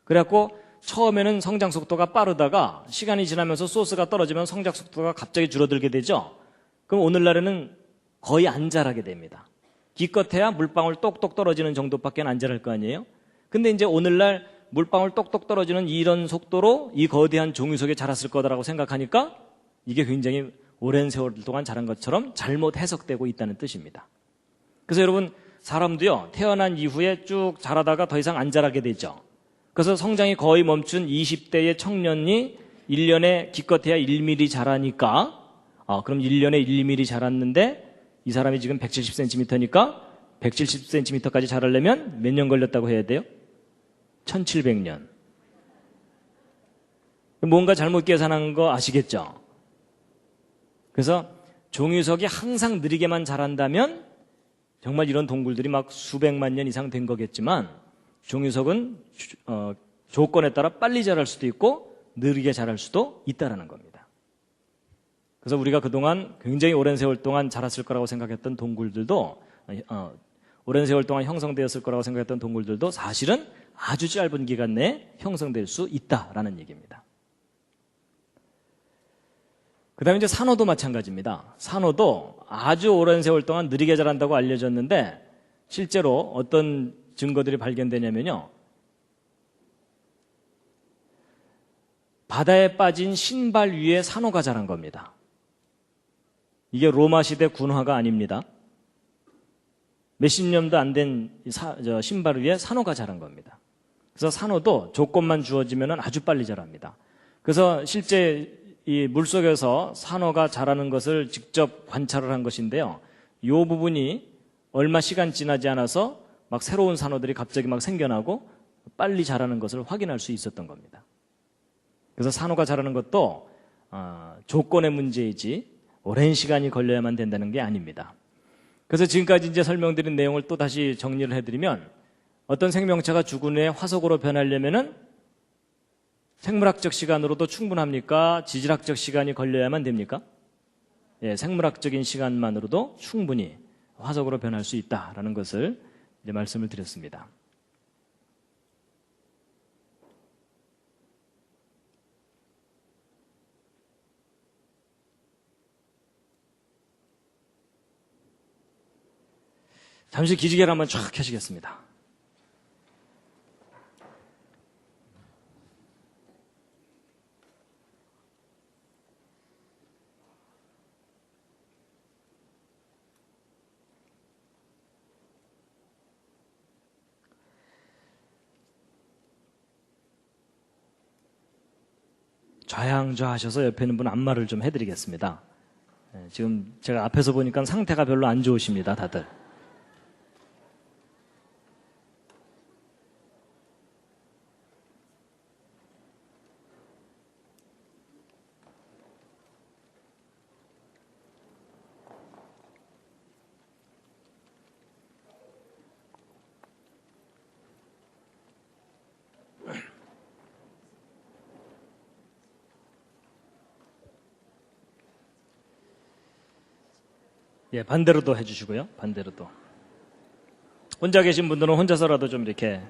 그래갖고 처음에는 성장 속도가 빠르다가 시간이 지나면서 소스가 떨어지면 성장 속도가 갑자기 줄어들게 되죠. 그럼 오늘날에는 거의 안 자라게 됩니다. 기껏해야 물방울 똑똑 떨어지는 정도밖에 안 자랄 거 아니에요. 근데 이제 오늘날 물방울 똑똑 떨어지는 이런 속도로 이 거대한 종이석이 자랐을 거다라고 생각하니까 이게 굉장히 오랜 세월 동안 자란 것처럼 잘못 해석되고 있다는 뜻입니다. 그래서 여러분 사람도요, 태어난 이후에 쭉 자라다가 더 이상 안 자라게 되죠. 그래서 성장이 거의 멈춘 20대의 청년이 1년에 기껏해야 1mm 자라니까 그럼 1년에 1mm 자랐는데 이 사람이 지금 170cm니까 170cm까지 자라려면 몇 년 걸렸다고 해야 돼요? 1700년. 뭔가 잘못 계산한 거 아시겠죠? 그래서 종이석이 항상 느리게만 자란다면 정말 이런 동굴들이 막 수백만 년 이상 된 거겠지만 종이석은 조건에 따라 빨리 자랄 수도 있고 느리게 자랄 수도 있다는 겁니다. 그래서 우리가 그동안 굉장히 오랜 세월 동안 자랐을 거라고 생각했던 동굴들도 오랜 세월 동안 형성되었을 거라고 생각했던 동굴들도 사실은 아주 짧은 기간 내에 형성될 수 있다라는 얘기입니다. 그 다음에 이제 산호도 마찬가지입니다. 산호도 아주 오랜 세월 동안 느리게 자란다고 알려졌는데 실제로 어떤 증거들이 발견되냐면요. 바다에 빠진 신발 위에 산호가 자란 겁니다. 이게 로마 시대 군화가 아닙니다. 몇십 년도 안 된 신발 위에 산호가 자란 겁니다. 그래서 산호도 조건만 주어지면 아주 빨리 자랍니다. 그래서 실제 이 물속에서 산호가 자라는 것을 직접 관찰을 한 것인데요. 이 부분이 얼마 시간 지나지 않아서 막 새로운 산호들이 갑자기 막 생겨나고 빨리 자라는 것을 확인할 수 있었던 겁니다. 그래서 산호가 자라는 것도 조건의 문제이지 오랜 시간이 걸려야만 된다는 게 아닙니다. 그래서 지금까지 이제 설명드린 내용을 또 다시 정리를 해드리면 어떤 생명체가 죽은 후에 화석으로 변하려면은 생물학적 시간으로도 충분합니까? 지질학적 시간이 걸려야만 됩니까? 예, 생물학적인 시간만으로도 충분히 화석으로 변할 수 있다라는 것을 이제 말씀을 드렸습니다. 잠시 기지개를 한번 쫙 켜시겠습니다. 좌양좌하셔서 옆에 있는 분 안마를 좀 해드리겠습니다. 지금 제가 앞에서 보니까 상태가 별로 안 좋으십니다, 다들. 예, 반대로도 해주시고요. 반대로도. 혼자 계신 분들은 혼자서라도 좀 이렇게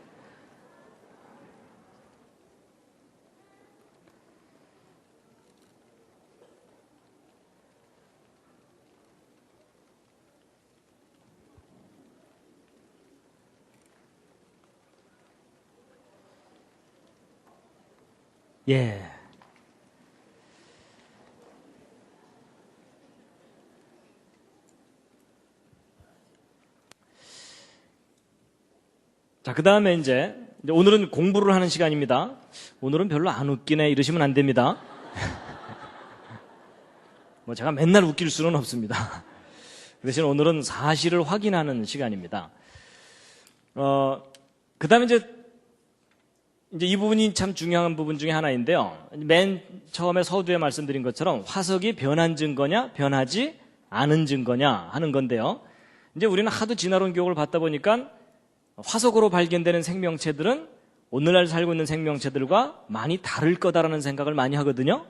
예. 자, 그 다음에 이제 오늘은 공부를 하는 시간입니다. 오늘은 별로 안 웃기네 이러시면 안 됩니다. 뭐 제가 맨날 웃길 수는 없습니다. 그 대신 오늘은 사실을 확인하는 시간입니다. 그 다음에 이제 이 부분이 참 중요한 부분 중에 하나인데요. 맨 처음에 서두에 말씀드린 것처럼 화석이 변한 증거냐, 변하지 않은 증거냐 하는 건데요. 이제 우리는 하도 진화론 교육을 받다 보니까 화석으로 발견되는 생명체들은 오늘날 살고 있는 생명체들과 많이 다를 거다라는 생각을 많이 하거든요.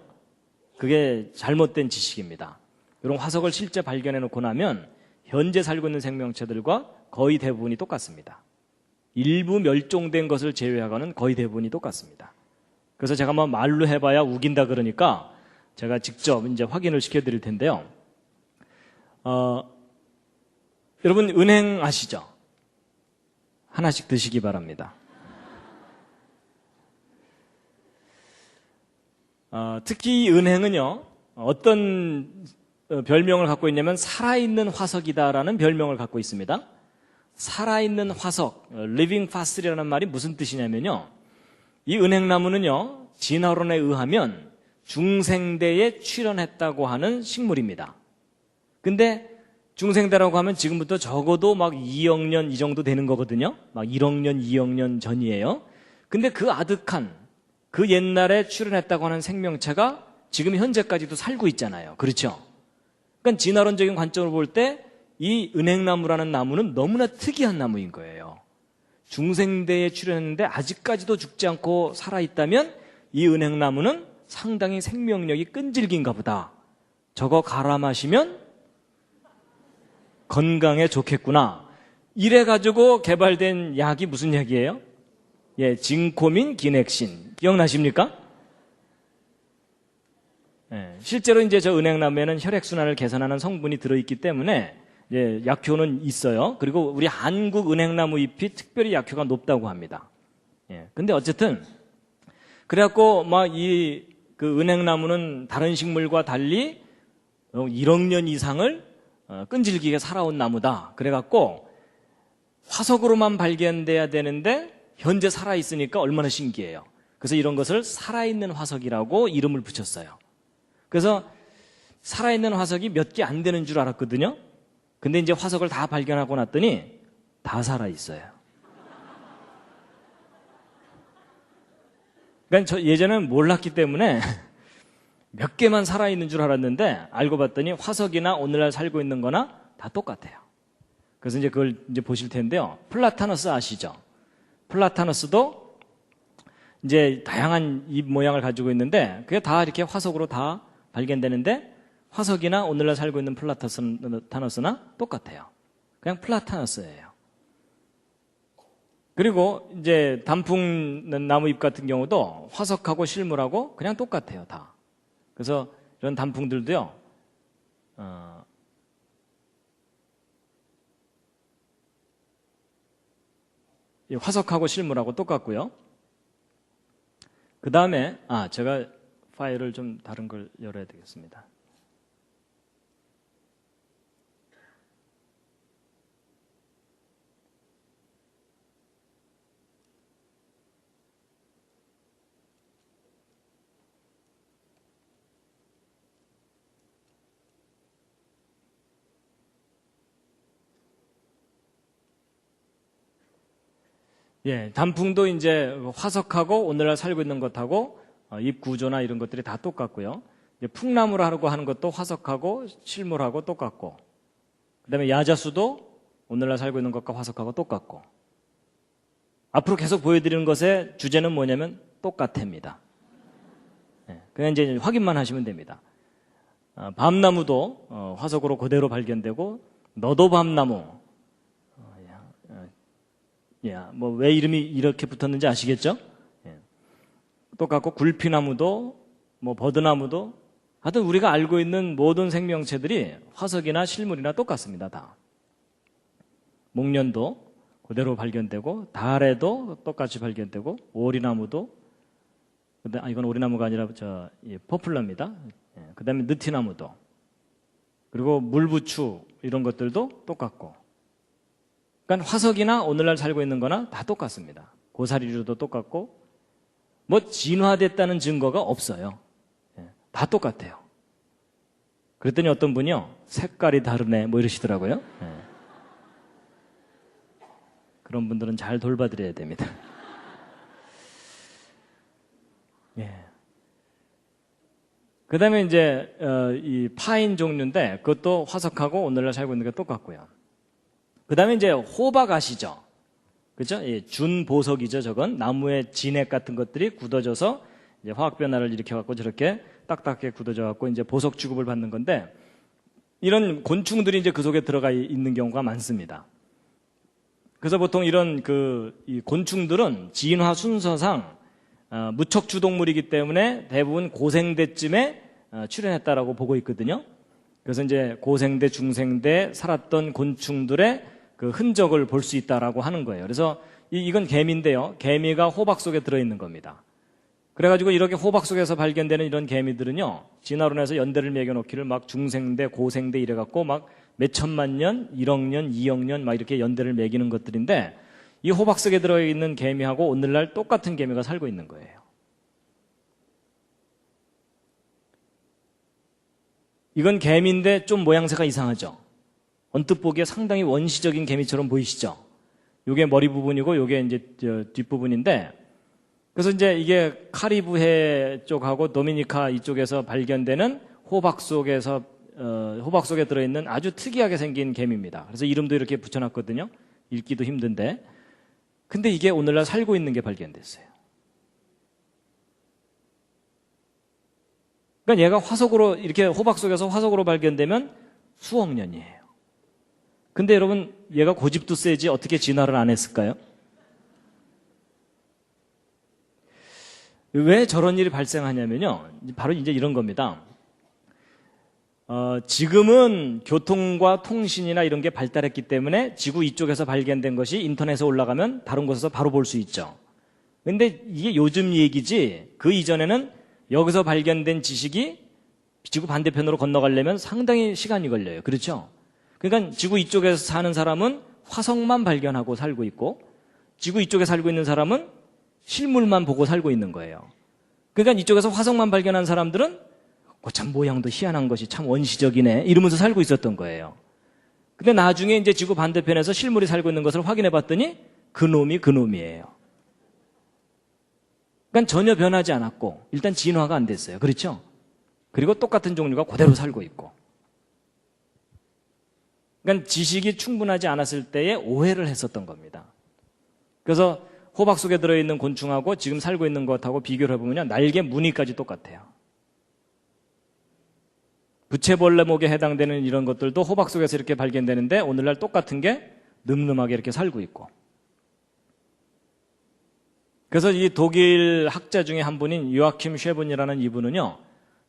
그게 잘못된 지식입니다. 이런 화석을 실제 발견해 놓고 나면 현재 살고 있는 생명체들과 거의 대부분이 똑같습니다. 일부 멸종된 것을 제외하고는 거의 대부분이 똑같습니다. 그래서 제가 뭐 말로 해봐야 우긴다 그러니까 제가 직접 이제 확인을 시켜드릴 텐데요. 여러분 은행 아시죠? 하나씩 드시기 바랍니다. 특히 이 은행은요, 어떤 별명을 갖고 있냐면 살아있는 화석이다라는 별명을 갖고 있습니다. 살아있는 화석, living fossil이라는 말이 무슨 뜻이냐면요, 이 은행나무는요, 진화론에 의하면 중생대에 출현했다고 하는 식물입니다. 근데 중생대라고 하면 지금부터 적어도 막 2억 년 이 정도 되는 거거든요. 막 1억 년, 2억 년 전이에요. 근데 그 아득한, 그 옛날에 출현했다고 하는 생명체가 지금 현재까지도 살고 있잖아요. 그렇죠? 그러니까 진화론적인 관점으로 볼 때 이 은행나무라는 나무는 너무나 특이한 나무인 거예요. 중생대에 출현했는데 아직까지도 죽지 않고 살아있다면 이 은행나무는 상당히 생명력이 끈질긴가 보다. 저거 갈아 마시면 건강에 좋겠구나. 이래가지고 개발된 약이 무슨 약이에요? 예, 진코민 기넥신. 기억나십니까? 예, 실제로 이제 저 은행나무에는 혈액순환을 개선하는 성분이 들어있기 때문에 예, 약효는 있어요. 그리고 우리 한국 은행나무 잎이 특별히 약효가 높다고 합니다. 예, 근데 어쨌든 그래갖고 막 그 은행나무는 다른 식물과 달리 1억 년 이상을 끈질기게 살아온 나무다. 그래갖고 화석으로만 발견돼야 되는데 현재 살아있으니까 얼마나 신기해요. 그래서 이런 것을 살아있는 화석이라고 이름을 붙였어요. 그래서 살아있는 화석이 몇 개 안 되는 줄 알았거든요. 근데 이제 화석을 다 발견하고 났더니 다 살아있어요. 그러니까 저 예전에는 몰랐기 때문에 몇 개만 살아있는 줄 알았는데 알고 봤더니 화석이나 오늘날 살고 있는 거나 다 똑같아요. 그래서 이제 그걸 이제 보실 텐데요. 플라타너스 아시죠? 플라타너스도 이제 다양한 잎 모양을 가지고 있는데 그게 다 이렇게 화석으로 다 발견되는데 화석이나 오늘날 살고 있는 플라타너스나 똑같아요. 그냥 플라타너스예요. 그리고 이제 단풍 나무 잎 같은 경우도 화석하고 실물하고 그냥 똑같아요, 다. 그래서 이런 단풍들도요, 화석하고 실물하고 똑같고요. 그 다음에, 제가 파일을 좀 다른 걸 열어야 되겠습니다. 예, 단풍도 이제 화석하고 오늘날 살고 있는 것하고 잎 구조나 이런 것들이 다 똑같고요. 이제 풍나무라고 하는 것도 화석하고 실물하고 똑같고, 그다음에 야자수도 오늘날 살고 있는 것과 화석하고 똑같고, 앞으로 계속 보여드리는 것의 주제는 뭐냐면 똑같습니다. 예, 그냥 이제 확인만 하시면 됩니다. 밤나무도 화석으로 그대로 발견되고, 너도 밤나무. 뭐 왜 이름이 이렇게 붙었는지 아시겠죠? 예. 똑같고 굴피나무도 뭐 버드나무도 하여튼 우리가 알고 있는 모든 생명체들이 화석이나 실물이나 똑같습니다. 다. 목련도 그대로 발견되고 달에도 똑같이 발견되고 오리나무도 이건 오리나무가 아니라 포플러입니다. 그다음에 느티나무도, 그리고 물부추 이런 것들도 똑같고. 그러니까 화석이나 오늘날 살고 있는 거나 다 똑같습니다. 고사리류도 똑같고, 뭐 진화됐다는 증거가 없어요. 다 똑같아요. 그랬더니 어떤 분이요, 색깔이 다르네 뭐 이러시더라고요. 그런 분들은 잘 돌봐드려야 됩니다. 그 다음에 이제 이 파인 종류인데 그것도 화석하고 오늘날 살고 있는 게 똑같고요. 그 다음에 이제 호박 아시죠? 그죠? 준보석이죠. 저건 나무의 진액 같은 것들이 굳어져서 이제 화학 변화를 일으켜갖고 저렇게 딱딱하게 굳어져갖고 이제 보석 취급을 받는 건데, 이런 곤충들이 이제 그 속에 들어가 있는 경우가 많습니다. 그래서 보통 이런 이 곤충들은 진화 순서상 무척 주동물이기 때문에 대부분 고생대쯤에 출현했다라고 보고 있거든요. 그래서 이제 고생대, 중생대 살았던 곤충들의 그 흔적을 볼 수 있다라고 하는 거예요. 그래서 이건 개미인데요. 개미가 호박 속에 들어있는 겁니다. 그래가지고 이렇게 호박 속에서 발견되는 이런 개미들은요, 진화론에서 연대를 매겨놓기를 막 중생대, 고생대 이래갖고 막 몇천만 년, 1억 년, 2억 년 막 이렇게 연대를 매기는 것들인데, 이 호박 속에 들어있는 개미하고 오늘날 똑같은 개미가 살고 있는 거예요. 이건 개미인데 좀 모양새가 이상하죠? 언뜻 보기에 상당히 원시적인 개미처럼 보이시죠? 요게 머리 부분이고 요게 이제 뒷부분인데, 그래서 이제 이게 카리브해 쪽하고 도미니카 이쪽에서 발견되는 호박 속에 들어있는 아주 특이하게 생긴 개미입니다. 그래서 이름도 이렇게 붙여놨거든요. 읽기도 힘든데. 근데 이게 오늘날 살고 있는 게 발견됐어요. 그러니까 얘가 화석으로, 이렇게 호박 속에서 화석으로 발견되면 수억 년이에요. 근데 여러분, 얘가 고집도 세지 어떻게 진화를 안 했을까요? 왜 저런 일이 발생하냐면요, 바로 이제 이런 겁니다. 지금은 교통과 통신이나 이런 게 발달했기 때문에 지구 이쪽에서 발견된 것이 인터넷에 올라가면 다른 곳에서 바로 볼 수 있죠. 근데 이게 요즘 얘기지, 그 이전에는 여기서 발견된 지식이 지구 반대편으로 건너가려면 상당히 시간이 걸려요. 그렇죠? 그러니까 지구 이쪽에서 사는 사람은 화석만 발견하고 살고 있고, 지구 이쪽에 살고 있는 사람은 실물만 보고 살고 있는 거예요. 그러니까 이쪽에서 화석만 발견한 사람들은 참 모양도 희한한 것이 참 원시적이네 이러면서 살고 있었던 거예요. 근데 나중에 이제 지구 반대편에서 실물이 살고 있는 것을 확인해 봤더니 그놈이 그놈이에요. 그러니까 전혀 변하지 않았고 일단 진화가 안 됐어요. 그렇죠? 그리고 똑같은 종류가 그대로 살고 있고. 그러니까 지식이 충분하지 않았을 때에 오해를 했었던 겁니다. 그래서 호박 속에 들어있는 곤충하고 지금 살고 있는 것하고 비교를 해보면 날개 무늬까지 똑같아요. 부채벌레목에 해당되는 이런 것들도 호박 속에서 이렇게 발견되는데 오늘날 똑같은 게 늠름하게 이렇게 살고 있고. 그래서 이 독일 학자 중에 한 분인 요아킴 쉐븐이라는 이분은요,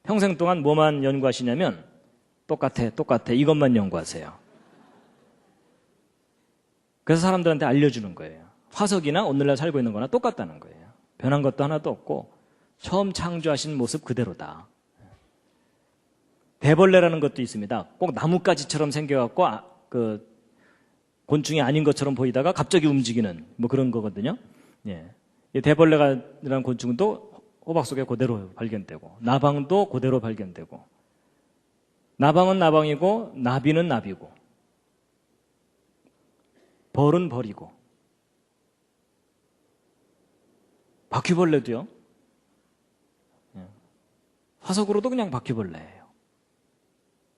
평생 동안 뭐만 연구하시냐면 똑같아 이것만 연구하세요. 그래서 사람들한테 알려주는 거예요. 화석이나 오늘날 살고 있는 거나 똑같다는 거예요. 변한 것도 하나도 없고 처음 창조하신 모습 그대로다. 대벌레라는 것도 있습니다. 꼭 나뭇가지처럼 생겨갖고 그 곤충이 아닌 것처럼 보이다가 갑자기 움직이는 뭐 그런 거거든요. 예. 이 대벌레라는 곤충도 호박 속에 그대로 발견되고, 나방도 그대로 발견되고, 나방은 나방이고 나비는 나비고, 벌은 벌이고, 바퀴벌레도요. 화석으로도 그냥 바퀴벌레예요.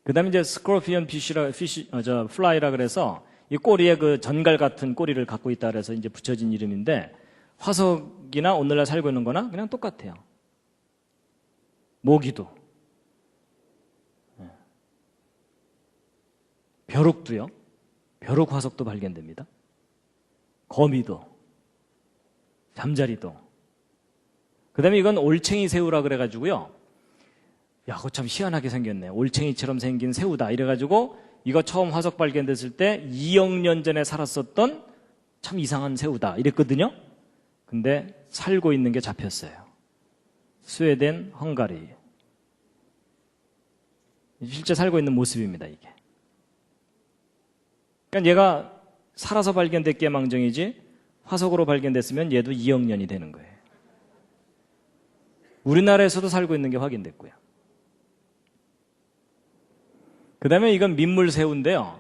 그 다음에 이제 스코르피언 플라이라 그래서 이 꼬리에 그 전갈 같은 꼬리를 갖고 있다 그래서 이제 붙여진 이름인데, 화석이나 오늘날 살고 있는 거나 그냥 똑같아요. 모기도. 벼룩도요. 벼룩 화석도 발견됩니다. 거미도. 잠자리도. 그 다음에 이건 올챙이 새우라 그래가지고요. 야, 그거 참 희한하게 생겼네. 올챙이처럼 생긴 새우다. 이래가지고 이거 처음 화석 발견됐을 때 2억 년 전에 살았었던 참 이상한 새우다. 이랬거든요. 근데 살고 있는 게 잡혔어요. 스웨덴, 헝가리. 실제 살고 있는 모습입니다, 이게. 그러니까 얘가 살아서 발견됐기에 망정이지 화석으로 발견됐으면 얘도 2억 년이 되는 거예요. 우리나라에서도 살고 있는 게 확인됐고요. 그 다음에 이건 민물새우인데요.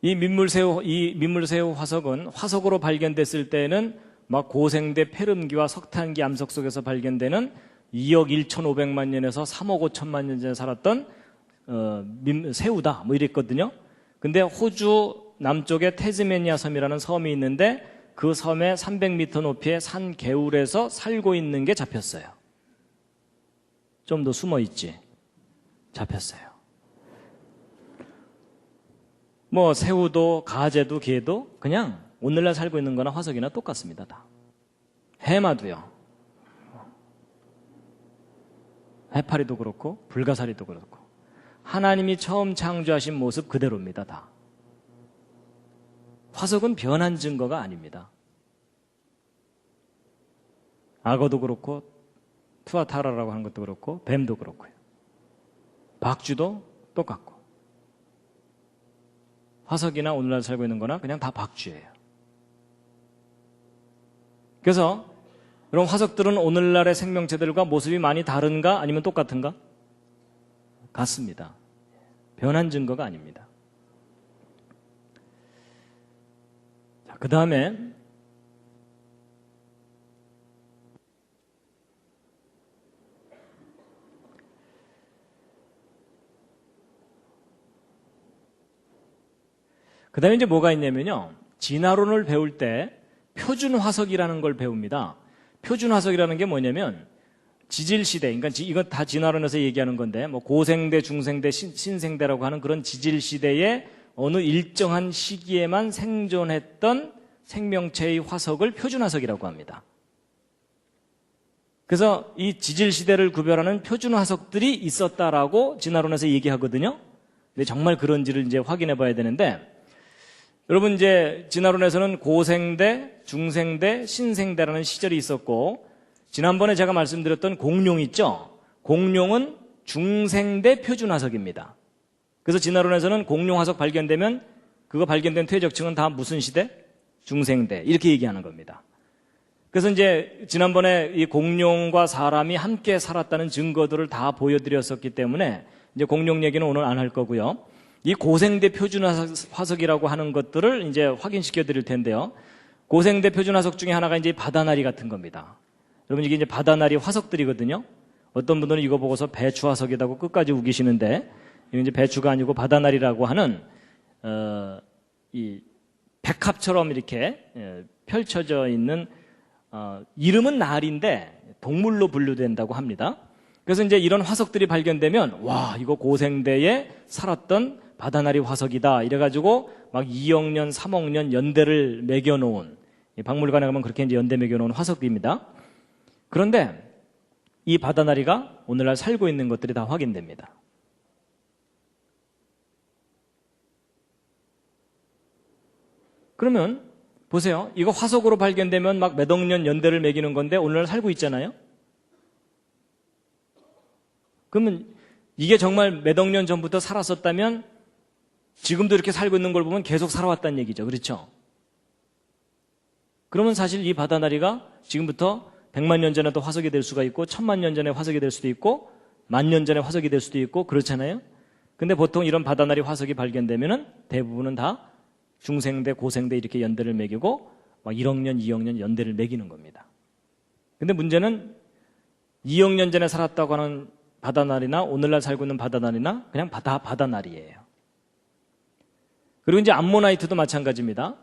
이 민물새우 화석은 화석으로 발견됐을 때는 막 고생대 페름기와 석탄기 암석 속에서 발견되는 2억 1,500만 년에서 3억 5천만 년 전에 살았던 새우다 뭐 이랬거든요. 근데 호주 남쪽에 태즈메니아 섬이라는 섬이 있는데 그 섬의 300m 높이의 산 개울에서 살고 있는 게 잡혔어요. 좀 더 숨어 있지. 잡혔어요. 뭐 새우도 가재도 게도 그냥 오늘날 살고 있는 거나 화석이나 똑같습니다. 다. 해마도요. 해파리도 그렇고 불가사리도 그렇고 하나님이 처음 창조하신 모습 그대로입니다. 다. 화석은 변한 증거가 아닙니다. 악어도 그렇고 투아타라라고 하는 것도 그렇고 뱀도 그렇고요. 박쥐도 똑같고 화석이나 오늘날 살고 있는 거나 그냥 다 박쥐예요. 그래서 이런 화석들은 오늘날의 생명체들과 모습이 많이 다른가 아니면 똑같은가? 같습니다. 변한 증거가 아닙니다. 자, 그 다음에 이제 뭐가 있냐면요. 진화론을 배울 때 표준 화석이라는 걸 배웁니다. 표준 화석이라는 게 뭐냐면 지질시대, 그러니까 이건 다 진화론에서 얘기하는 건데 뭐 고생대, 중생대, 신생대라고 하는 그런 지질시대의 어느 일정한 시기에만 생존했던 생명체의 화석을 표준 화석이라고 합니다. 그래서 이 지질시대를 구별하는 표준 화석들이 있었다라고 진화론에서 얘기하거든요. 근데 정말 그런지를 이제 확인해 봐야 되는데 여러분 이제 진화론에서는 고생대, 중생대, 신생대라는 시절이 있었고 지난번에 제가 말씀드렸던 공룡 있죠? 공룡은 중생대 표준 화석입니다. 그래서 진화론에서는 공룡 화석 발견되면 그거 발견된 퇴적층은 다 무슨 시대? 중생대 이렇게 얘기하는 겁니다. 그래서 이제 지난번에 이 공룡과 사람이 함께 살았다는 증거들을 다 보여드렸었기 때문에 이제 공룡 얘기는 오늘 안 할 거고요. 이 고생대 표준 화석이라고 하는 것들을 이제 확인시켜 드릴 텐데요. 고생대 표준 화석 중에 하나가 이제 바다나리 같은 겁니다. 여러분 이게 이제 바다나리 화석들이거든요. 어떤 분들은 이거 보고서 배추 화석이라고 끝까지 우기시는데 이건 이제 배추가 아니고 바다나리라고 하는 이 백합처럼 이렇게 펼쳐져 있는 이름은 나리인데 동물로 분류된다고 합니다. 그래서 이제 이런 화석들이 발견되면 와 이거 고생대에 살았던 바다나리 화석이다 이래가지고 막 2억 년, 3억 년 연대를 매겨놓은 박물관에 가면 그렇게 이제 연대 매겨놓은 화석입니다. 그런데 이 바다나리가 오늘날 살고 있는 것들이 다 확인됩니다. 그러면 보세요. 이거 화석으로 발견되면 막 몇 억 년 연대를 매기는 건데 오늘날 살고 있잖아요. 그러면 이게 정말 몇 억 년 전부터 살았었다면 지금도 이렇게 살고 있는 걸 보면 계속 살아왔다는 얘기죠. 그렇죠? 그러면 사실 이 바다나리가 지금부터 100만 년 전에도 화석이 될 수가 있고 1000만 년 전에 화석이 될 수도 있고 10,000년 전에 화석이 될 수도 있고 그렇잖아요. 근데 보통 이런 바다나리 화석이 발견되면은 대부분은 다 중생대, 고생대 이렇게 연대를 매기고 막 1억 년, 2억 년 연대를 매기는 겁니다. 근데 문제는 2억 년 전에 살았다고 하는 바다나리나 오늘날 살고 있는 바다나리나 그냥 바다나리예요. 그리고 이제 암모나이트도 마찬가지입니다.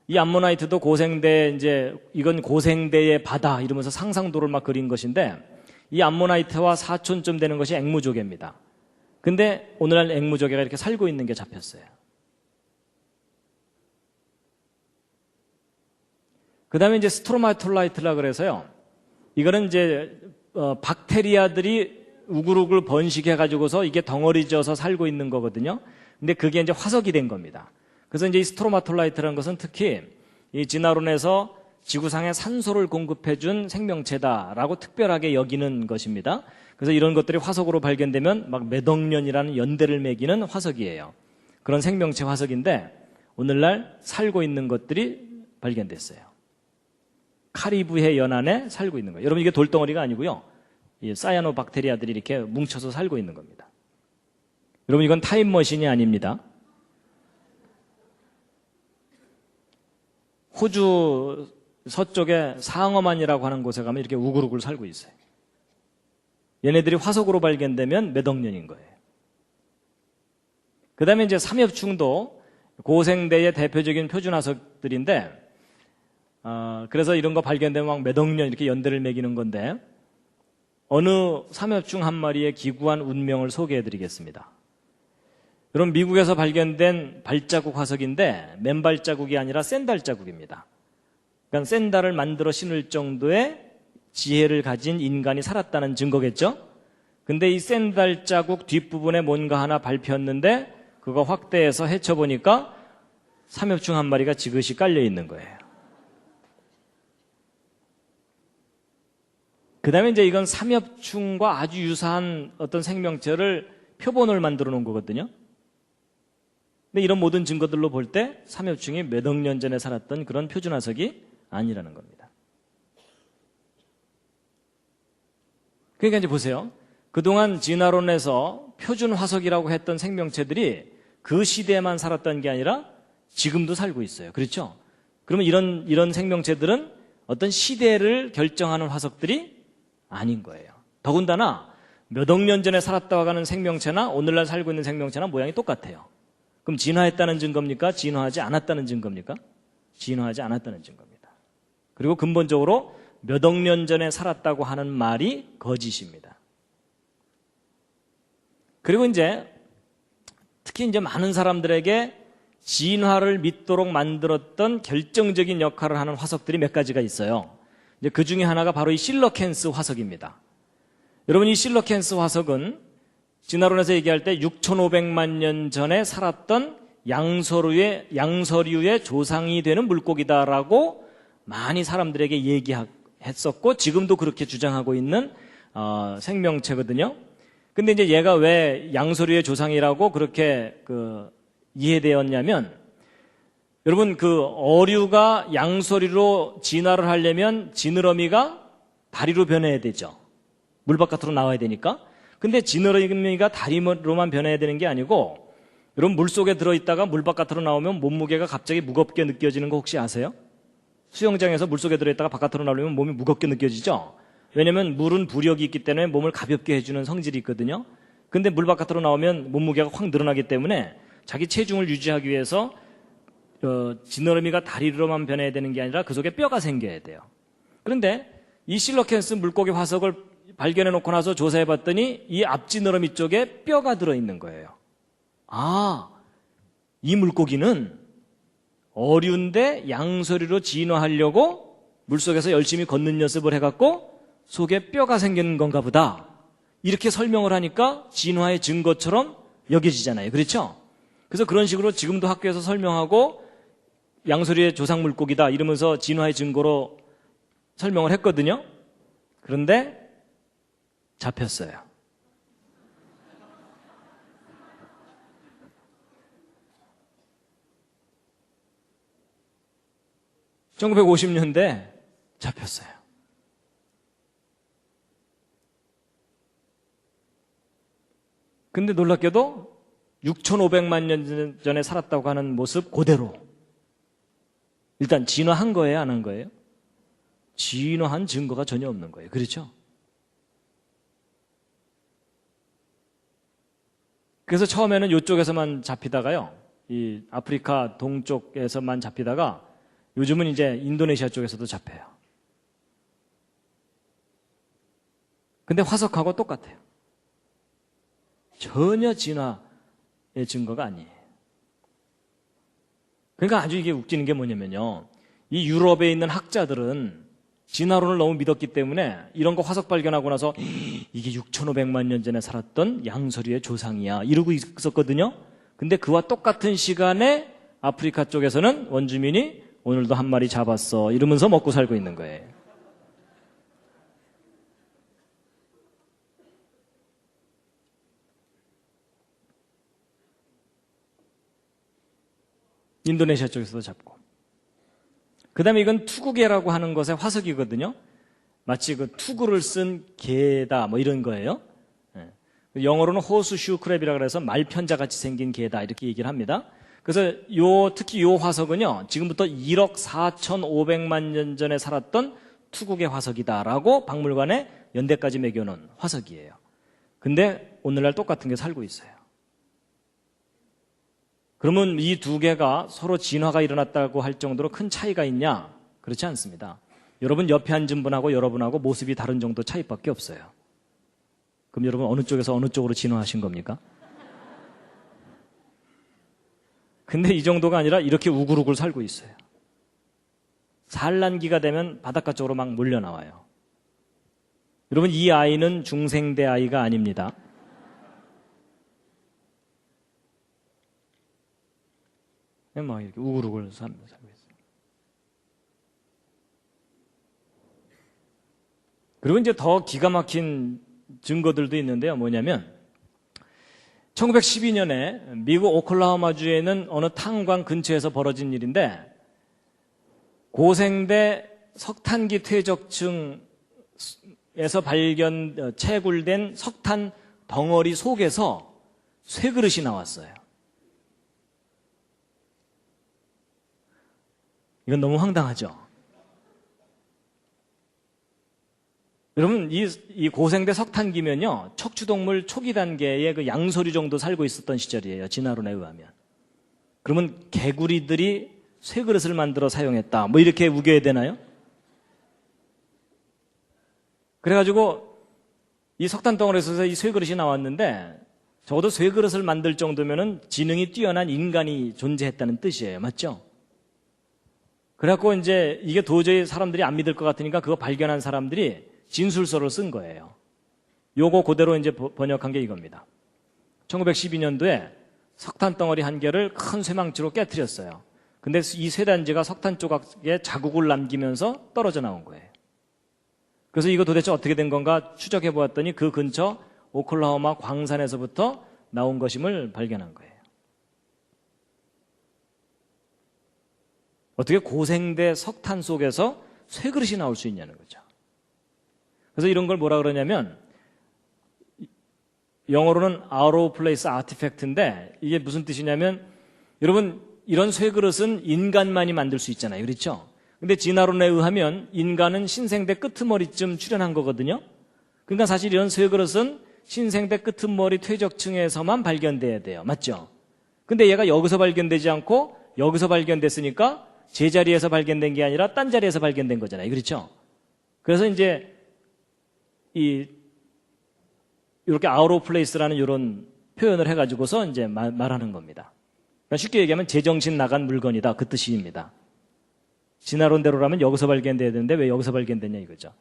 이 암모나이트도 고생대 이제 이건 고생대의 바다 이러면서 상상도를 막 그린 것인데 이 암모나이트와 사촌쯤 되는 것이 앵무조개입니다. 근데 오늘날 앵무조개가 이렇게 살고 있는 게 잡혔어요. 그 다음에 이제 스트로마톨라이트라 그래서요. 이거는 이제 박테리아들이 우글우글 번식해가지고서 이게 덩어리져서 살고 있는 거거든요. 근데 그게 이제 화석이 된 겁니다. 그래서 이제 이 스트로마톨라이트라는 것은 특히 이 진화론에서 지구상에 산소를 공급해준 생명체다라고 특별하게 여기는 것입니다. 그래서 이런 것들이 화석으로 발견되면 막 몇 억 년이라는 연대를 매기는 화석이에요. 그런 생명체 화석인데 오늘날 살고 있는 것들이 발견됐어요. 카리브해 연안에 살고 있는 거예요. 여러분 이게 돌덩어리가 아니고요. 이 사이아노박테리아들이 이렇게 뭉쳐서 살고 있는 겁니다. 여러분 이건 타임머신이 아닙니다. 호주 서쪽에 상어만이라고 하는 곳에 가면 이렇게 우글우글 살고 있어요. 얘네들이 화석으로 발견되면 몇 억 년인 거예요. 그 다음에 이제 삼엽충도 고생대의 대표적인 표준화석들인데, 그래서 이런 거 발견되면 막 몇 억 년 이렇게 연대를 매기는 건데, 어느 삼엽충 한 마리의 기구한 운명을 소개해 드리겠습니다. 여러분, 미국에서 발견된 발자국 화석인데, 맨발자국이 아니라 샌달자국입니다. 그러니까 샌달을 만들어 신을 정도의 지혜를 가진 인간이 살았다는 증거겠죠? 근데 이 샌달 자국 뒷부분에 뭔가 하나 밟혔는데 그거 확대해서 헤쳐보니까 삼엽충 한 마리가 지그시 깔려 있는 거예요. 그 다음에 이제 이건 삼엽충과 아주 유사한 어떤 생명체를 표본을 만들어 놓은 거거든요. 근데 이런 모든 증거들로 볼 때 삼엽충이 몇 억 년 전에 살았던 그런 표준화석이 아니라는 겁니다. 그러니까 이제 보세요. 그동안 진화론에서 표준 화석이라고 했던 생명체들이 그 시대에만 살았던 게 아니라 지금도 살고 있어요. 그렇죠? 그러면 이런 생명체들은 어떤 시대를 결정하는 화석들이 아닌 거예요. 더군다나 몇 억 년 전에 살았다고 하는 생명체나 오늘날 살고 있는 생명체나 모양이 똑같아요. 그럼 진화했다는 증거입니까? 진화하지 않았다는 증거입니까? 진화하지 않았다는 증거입니다. 그리고 근본적으로 몇 억 년 전에 살았다고 하는 말이 거짓입니다. 그리고 이제 특히 이제 많은 사람들에게 진화를 믿도록 만들었던 결정적인 역할을 하는 화석들이 몇 가지가 있어요. 이제 그 중에 하나가 바로 이 실러켄스 화석입니다. 여러분 이 실러켄스 화석은 진화론에서 얘기할 때 6,500만 년 전에 살았던 양서류의 조상이 되는 물고기다라고 많이 사람들에게 얘기했었고 지금도 그렇게 주장하고 있는 생명체거든요. 근데 이제 얘가 왜 양서류의 조상이라고 그렇게 이해되었냐면 여러분 그 어류가 양서류로 진화를 하려면 지느러미가 다리로 변해야 되죠. 물 바깥으로 나와야 되니까. 근데 지느러미가 다리로만 변해야 되는 게 아니고 여러분 물속에 들어있다가 물 바깥으로 나오면 몸무게가 갑자기 무겁게 느껴지는 거 혹시 아세요? 수영장에서 물속에 들어있다가 바깥으로 나오면 몸이 무겁게 느껴지죠? 왜냐면 물은 부력이 있기 때문에 몸을 가볍게 해주는 성질이 있거든요. 근데 물 바깥으로 나오면 몸무게가 확 늘어나기 때문에 자기 체중을 유지하기 위해서 지느러미가 다리로만 변해야 되는 게 아니라 그 속에 뼈가 생겨야 돼요. 그런데 이 실러켄스 물고기 화석을 발견해 놓고 나서 조사해 봤더니 이 앞지느러미 쪽에 뼈가 들어있는 거예요. 아, 이 물고기는 어류인데 양서류로 진화하려고 물속에서 열심히 걷는 연습을 해갖고 속에 뼈가 생기는 건가 보다. 이렇게 설명을 하니까 진화의 증거처럼 여겨지잖아요. 그렇죠? 그래서 그런 식으로 지금도 학교에서 설명하고 양서류의 조상 물고기다 이러면서 진화의 증거로 설명을 했거든요. 그런데 잡혔어요. (1950년대) 잡혔어요. 근데 놀랍게도 6,500만 년 전에 살았다고 하는 모습 그대로. 일단 진화한 거예요, 안 한 거예요? 진화한 증거가 전혀 없는 거예요. 그렇죠? 그래서 처음에는 이쪽에서만 잡히다가요, 이 아프리카 동쪽에서만 잡히다가 요즘은 이제 인도네시아 쪽에서도 잡혀요. 근데 화석하고 똑같아요. 전혀 진화의 증거가 아니에요. 그러니까 아주 이게 웃기는 게 뭐냐면요, 이 유럽에 있는 학자들은 진화론을 너무 믿었기 때문에 이런 거 화석 발견하고 나서 이게 6,500만 년 전에 살았던 양서류의 조상이야 이러고 있었거든요. 근데 그와 똑같은 시간에 아프리카 쪽에서는 원주민이 오늘도 한 마리 잡았어 이러면서 먹고 살고 있는 거예요. 인도네시아 쪽에서도 잡고. 그 다음에 이건 투구개라고 하는 것의 화석이거든요. 마치 그 투구를 쓴 개다 뭐 이런 거예요. 영어로는 호스슈 크랩이라고 해서 말편자 같이 생긴 개다 이렇게 얘기를 합니다. 그래서 특히 요 화석은요, 지금부터 1억 4,500만 년 전에 살았던 투구개 화석이다라고 박물관에 연대까지 매겨놓은 화석이에요. 근데 오늘날 똑같은 게 살고 있어요. 그러면 이 두 개가 서로 진화가 일어났다고 할 정도로 큰 차이가 있냐? 그렇지 않습니다. 여러분 옆에 앉은 분하고 여러분하고 모습이 다른 정도 차이밖에 없어요. 그럼 여러분 어느 쪽에서 어느 쪽으로 진화하신 겁니까? 근데 이 정도가 아니라 이렇게 우글우글 살고 있어요. 산란기가 되면 바닷가 쪽으로 막 몰려 나와요. 여러분 이 아이는 중생대 아이가 아닙니다. 막 이렇게 우글우글 살고 있어요. 그리고 이제 더 기가 막힌 증거들도 있는데요. 뭐냐면 1912년에 미국 오클라호마주에 있는 어느 탄광 근처에서 벌어진 일인데 고생대 석탄기 퇴적층에서 채굴된 석탄 덩어리 속에서 쇠그릇이 나왔어요. 이건 너무 황당하죠? 여러분, 이 고생대 석탄기면요, 척추동물 초기 단계의 그 양서류 정도 살고 있었던 시절이에요. 진화론에 의하면. 그러면 개구리들이 쇠그릇을 만들어 사용했다. 뭐 이렇게 우겨야 되나요? 그래가지고 이 석탄 덩어리에서 이 쇠그릇이 나왔는데 적어도 쇠그릇을 만들 정도면은 지능이 뛰어난 인간이 존재했다는 뜻이에요. 맞죠? 그래갖고 이제 이게 도저히 사람들이 안 믿을 것 같으니까 그거 발견한 사람들이 진술서를 쓴 거예요. 요거 그대로 이제 번역한 게 이겁니다. 1912년도에 석탄 덩어리 한 개를 큰 쇠망치로 깨트렸어요. 근데 이 쇠단지가 석탄 조각에 자국을 남기면서 떨어져 나온 거예요. 그래서 이거 도대체 어떻게 된 건가 추적해 보았더니 그 근처 오클라호마 광산에서부터 나온 것임을 발견한 거예요. 어떻게 고생대 석탄 속에서 쇠그릇이 나올 수 있냐는 거죠. 그래서 이런 걸 뭐라 그러냐면 영어로는 out of place artifact인데 이게 무슨 뜻이냐면 여러분 이런 쇠그릇은 인간만이 만들 수 있잖아요. 그렇죠? 근데 진화론에 의하면 인간은 신생대 끄트머리쯤 출현한 거거든요. 그러니까 사실 이런 쇠그릇은 신생대 끄트머리 퇴적층에서만 발견돼야 돼요. 맞죠? 근데 얘가 여기서 발견되지 않고 여기서 발견됐으니까 제자리에서 발견된 게 아니라 딴 자리에서 발견된 거잖아요. 그렇죠? 그래서 이제 이렇게 out of place라는 이런 표현을 해가지고서 이제 말하는 겁니다. 그러니까 쉽게 얘기하면 제정신 나간 물건이다. 그 뜻입니다. 진화론대로라면 여기서 발견돼야 되는데 왜 여기서 발견됐냐 이거죠.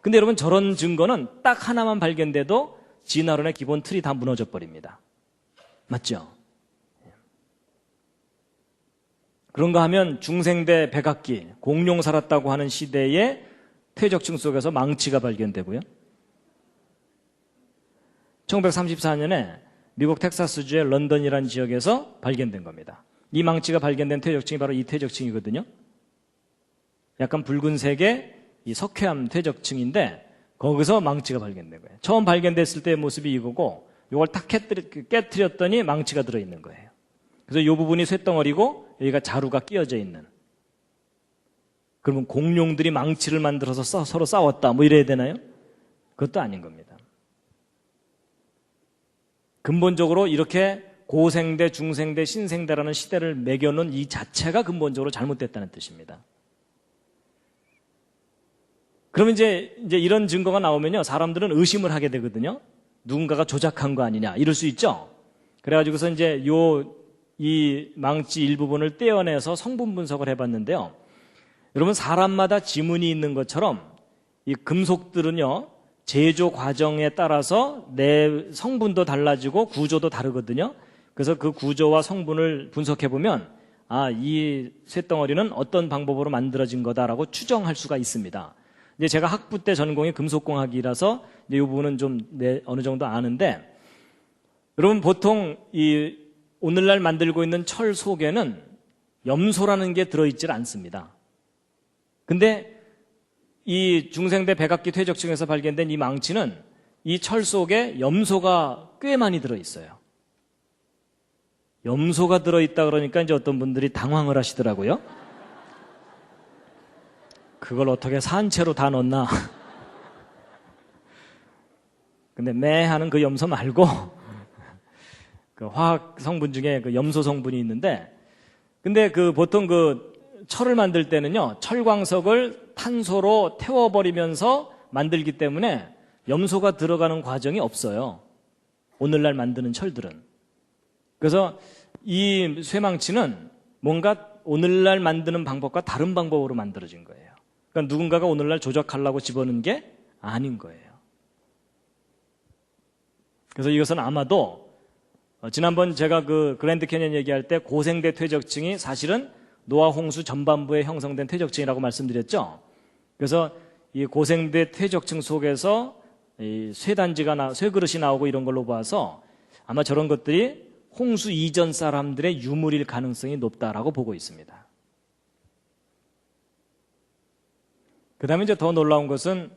근데 여러분 저런 증거는 딱 하나만 발견돼도 진화론의 기본 틀이 다 무너져 버립니다. 맞죠? 그런가 하면 중생대 백악기, 공룡 살았다고 하는 시대의 퇴적층 속에서 망치가 발견되고요. 1934년에 미국 텍사스주의 런던이라는 지역에서 발견된 겁니다. 이 망치가 발견된 퇴적층이 바로 이 퇴적층이거든요. 약간 붉은색의 이 석회암 퇴적층인데 거기서 망치가 발견된 거예요. 처음 발견됐을 때의 모습이 이거고 이걸 탁 깨트렸더니 망치가 들어있는 거예요. 그래서 이 부분이 쇳덩어리고 여기가 자루가 끼어져 있는. 그러면 공룡들이 망치를 만들어서 서로 싸웠다 뭐 이래야 되나요? 그것도 아닌 겁니다. 근본적으로 이렇게 고생대, 중생대, 신생대라는 시대를 매겨놓은 이 자체가 근본적으로 잘못됐다는 뜻입니다. 그러면 이제 이런 증거가 나오면요, 사람들은 의심을 하게 되거든요. 누군가가 조작한 거 아니냐, 이럴 수 있죠. 그래가지고서 이제 이 망치 일부분을 떼어내서 성분 분석을 해봤는데요. 여러분, 사람마다 지문이 있는 것처럼 이 금속들은요, 제조 과정에 따라서 내 성분도 달라지고 구조도 다르거든요. 그래서 그 구조와 성분을 분석해보면 이 쇳덩어리는 어떤 방법으로 만들어진 거다라고 추정할 수가 있습니다. 이제 제가 학부 때 전공이 금속공학이라서 이제 이 부분은 좀 어느 정도 아는데, 여러분 보통 이 오늘날 만들고 있는 철 속에는 염소라는 게 들어있질 않습니다. 근데 이 중생대 백악기 퇴적층에서 발견된 이 망치는 이 철 속에 염소가 꽤 많이 들어있어요. 염소가 들어있다 그러니까 이제 어떤 분들이 당황을 하시더라고요. 그걸 어떻게 산채로 다 넣나. 근데 매 하는 그 염소 말고 그 화학 성분 중에 그 염소 성분이 있는데, 근데 그 보통 그 철을 만들 때는요, 철광석을 탄소로 태워버리면서 만들기 때문에 염소가 들어가는 과정이 없어요. 오늘날 만드는 철들은. 그래서 이 쇠망치는 뭔가 오늘날 만드는 방법과 다른 방법으로 만들어진 거예요. 그러니까 누군가가 오늘날 조작하려고 집어넣은 게 아닌 거예요. 그래서 이것은 아마도 지난번 제가 그 그랜드 캐니언 얘기할 때 고생대 퇴적층이 사실은 노아 홍수 전반부에 형성된 퇴적층이라고 말씀드렸죠. 그래서 이 고생대 퇴적층 속에서 이 쇠단지가 쇠그릇이 나오고 이런 걸로 봐서 아마 저런 것들이 홍수 이전 사람들의 유물일 가능성이 높다라고 보고 있습니다. 그 다음에 이제 더 놀라운 것은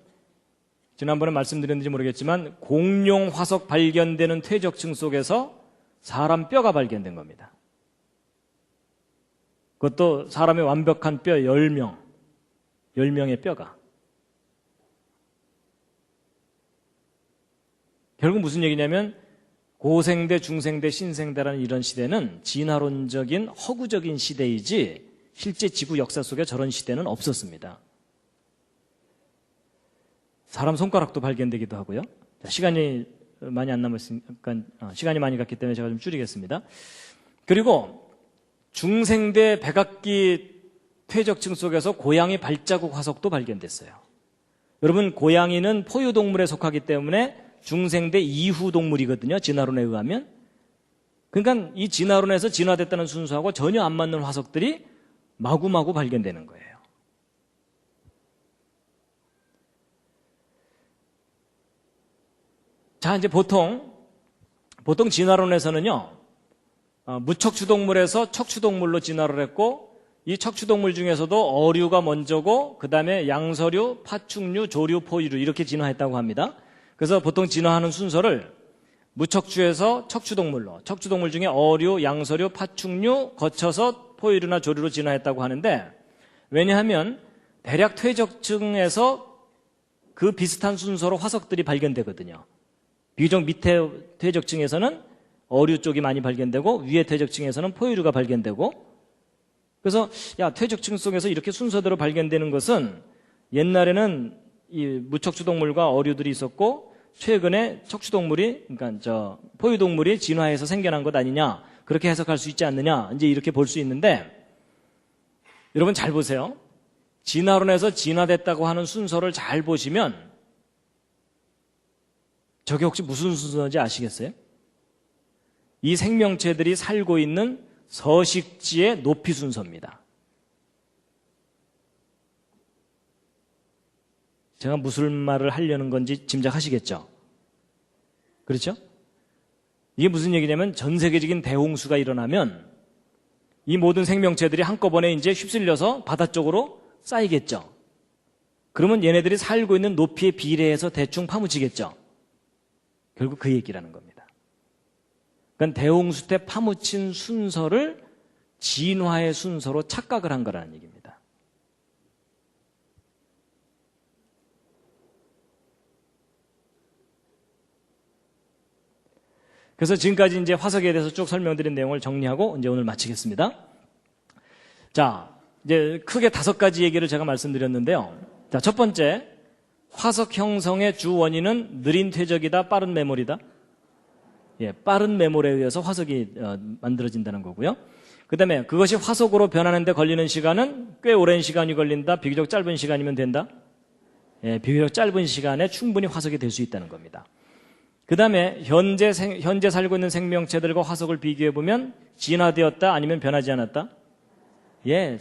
지난번에 말씀드렸는지 모르겠지만 공룡 화석 발견되는 퇴적층 속에서 사람 뼈가 발견된 겁니다. 그것도 사람의 완벽한 뼈 10명의 뼈가. 결국 무슨 얘기냐면 고생대, 중생대, 신생대라는 이런 시대는 진화론적인 허구적인 시대이지 실제 지구 역사 속에 저런 시대는 없었습니다. 사람 손가락도 발견되기도 하고요. 시간이 많이 안 남았으니까 시간이 많이 갔기 때문에 제가 좀 줄이겠습니다. 그리고 중생대 백악기 퇴적층 속에서 고양이 발자국 화석도 발견됐어요. 여러분, 고양이는 포유동물에 속하기 때문에 중생대 이후 동물이거든요, 진화론에 의하면. 그러니까 이 진화론에서 진화됐다는 순서하고 전혀 안 맞는 화석들이 마구마구 발견되는 거예요. 자, 이제 보통 진화론에서는요, 무척추동물에서 척추동물로 진화를 했고, 이 척추동물 중에서도 어류가 먼저고, 그 다음에 양서류, 파충류, 조류, 포유류 이렇게 진화했다고 합니다. 그래서 보통 진화하는 순서를 무척추에서 척추동물로, 척추동물 중에 어류, 양서류, 파충류 거쳐서 포유류나 조류로 진화했다고 하는데, 왜냐하면 대략 퇴적층에서 그 비슷한 순서로 화석들이 발견되거든요. 비교적 밑에 퇴적층에서는 어류 쪽이 많이 발견되고 위에 퇴적층에서는 포유류가 발견되고, 그래서 퇴적층 속에서 이렇게 순서대로 발견되는 것은 옛날에는 이 무척추동물과 어류들이 있었고 최근에 척추동물이, 그러니까 포유동물이 진화해서 생겨난 것 아니냐, 그렇게 해석할 수 있지 않느냐, 이제 이렇게 볼 수 있는데, 여러분 잘 보세요. 진화론에서 진화됐다고 하는 순서를 잘 보시면 저게 혹시 무슨 순서인지 아시겠어요? 이 생명체들이 살고 있는 서식지의 높이 순서입니다. 제가 무슨 말을 하려는 건지 짐작하시겠죠? 그렇죠? 이게 무슨 얘기냐면 전 세계적인 대홍수가 일어나면 이 모든 생명체들이 한꺼번에 이제 휩쓸려서 바다 쪽으로 쌓이겠죠. 그러면 얘네들이 살고 있는 높이에 비례해서 대충 파묻히겠죠. 결국 그 얘기라는 겁니다. 그러니까 대홍수 때 파묻힌 순서를 진화의 순서로 착각을 한 거라는 얘기입니다. 그래서 지금까지 이제 화석에 대해서 쭉 설명드린 내용을 정리하고 이제 오늘 마치겠습니다. 자, 이제 크게 5가지 얘기를 제가 말씀드렸는데요. 자, 첫 번째, 화석 형성의 주 원인은 느린 퇴적이다, 빠른 매몰이다. 빠른 매몰에 의해서 화석이 만들어진다는 거고요. 그 다음에 그것이 화석으로 변하는데 걸리는 시간은 꽤 오랜 시간이 걸린다, 비교적 짧은 시간이면 된다. 비교적 짧은 시간에 충분히 화석이 될 수 있다는 겁니다. 그 다음에 현재 살고 있는 생명체들과 화석을 비교해보면 진화되었다, 아니면 변하지 않았다.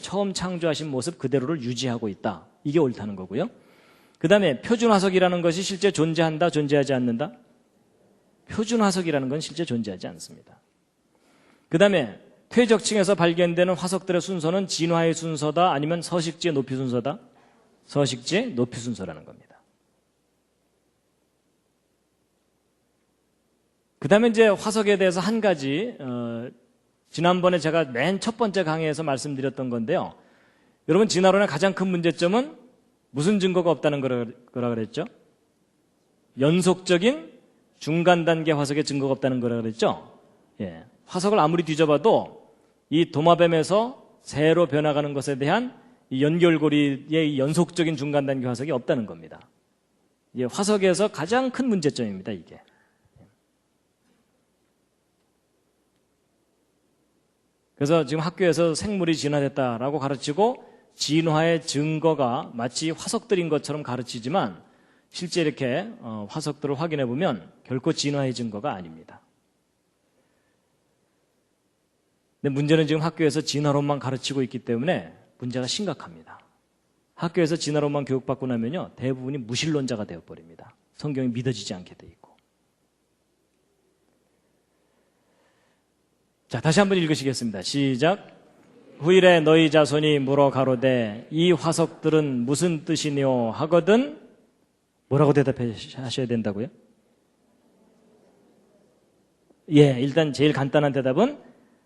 처음 창조하신 모습 그대로를 유지하고 있다. 이게 옳다는 거고요. 그 다음에 표준화석이라는 것이 실제 존재한다, 존재하지 않는다? 표준화석이라는 건 실제 존재하지 않습니다. 그 다음에 퇴적층에서 발견되는 화석들의 순서는 진화의 순서다, 아니면 서식지의 높이 순서다? 서식지의 높이 순서라는 겁니다. 그 다음에 이제 화석에 대해서 한 가지, 지난번에 제가 맨 첫 번째 강의에서 말씀드렸던 건데요. 여러분, 진화론의 가장 큰 문제점은 무슨 증거가 없다는 거라 그랬죠? 연속적인 중간 단계 화석의 증거가 없다는 거라 그랬죠? 화석을 아무리 뒤져봐도 이 도마뱀에서 새로 변화가는 것에 대한 이 연결고리의 이 연속적인 중간 단계 화석이 없다는 겁니다. 화석에서 가장 큰 문제점입니다, 이게. 그래서 지금 학교에서 생물이 진화됐다라고 가르치고 진화의 증거가 마치 화석들인 것처럼 가르치지만 실제 이렇게 화석들을 확인해 보면 결코 진화의 증거가 아닙니다. 근데 문제는 지금 학교에서 진화론만 가르치고 있기 때문에 문제가 심각합니다. 학교에서 진화론만 교육받고 나면요, 대부분이 무신론자가 되어버립니다. 성경이 믿어지지 않게 돼 있고. 자, 다시 한번 읽으시겠습니다. 시작. 후일에 너희 자손이 물어 가로되 이 화석들은 무슨 뜻이뇨 하거든 뭐라고 대답하셔야 된다고요? 일단 제일 간단한 대답은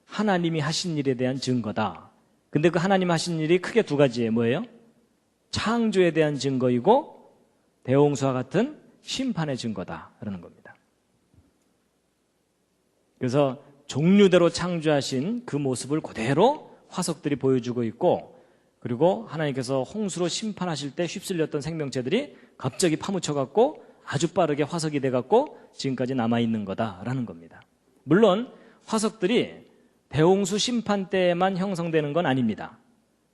하나님이 하신 일에 대한 증거다. 근데 그 하나님 하신 일이 크게 두 가지예요. 뭐예요? 창조에 대한 증거이고 대홍수와 같은 심판의 증거다. 라는 겁니다. 그래서 종류대로 창조하신 그 모습을 그대로 화석들이 보여주고 있고, 그리고 하나님께서 홍수로 심판하실 때 휩쓸렸던 생명체들이 갑자기 파묻혀갖고 아주 빠르게 화석이 돼갖고 지금까지 남아있는 거다라는 겁니다. 물론 화석들이 대홍수 심판 때만 형성되는 건 아닙니다.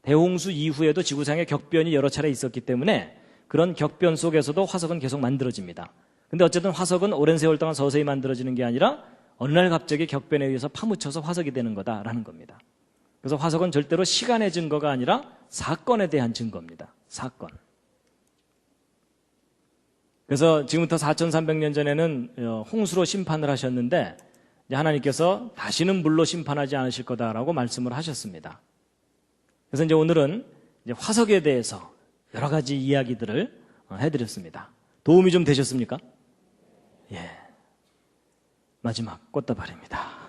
대홍수 이후에도 지구상에 격변이 여러 차례 있었기 때문에 그런 격변 속에서도 화석은 계속 만들어집니다. 근데 어쨌든 화석은 오랜 세월 동안 서서히 만들어지는 게 아니라 어느 날 갑자기 격변에 의해서 파묻혀서 화석이 되는 거다라는 겁니다. 그래서 화석은 절대로 시간의 증거가 아니라 사건에 대한 증거입니다. 사건. 그래서 지금부터 4300년 전에는 홍수로 심판을 하셨는데 이제 하나님께서 다시는 물로 심판하지 않으실 거다라고 말씀을 하셨습니다. 그래서 이제 오늘은 이제 화석에 대해서 여러 가지 이야기들을 해드렸습니다. 도움이 좀 되셨습니까? 마지막 꽃다발입니다.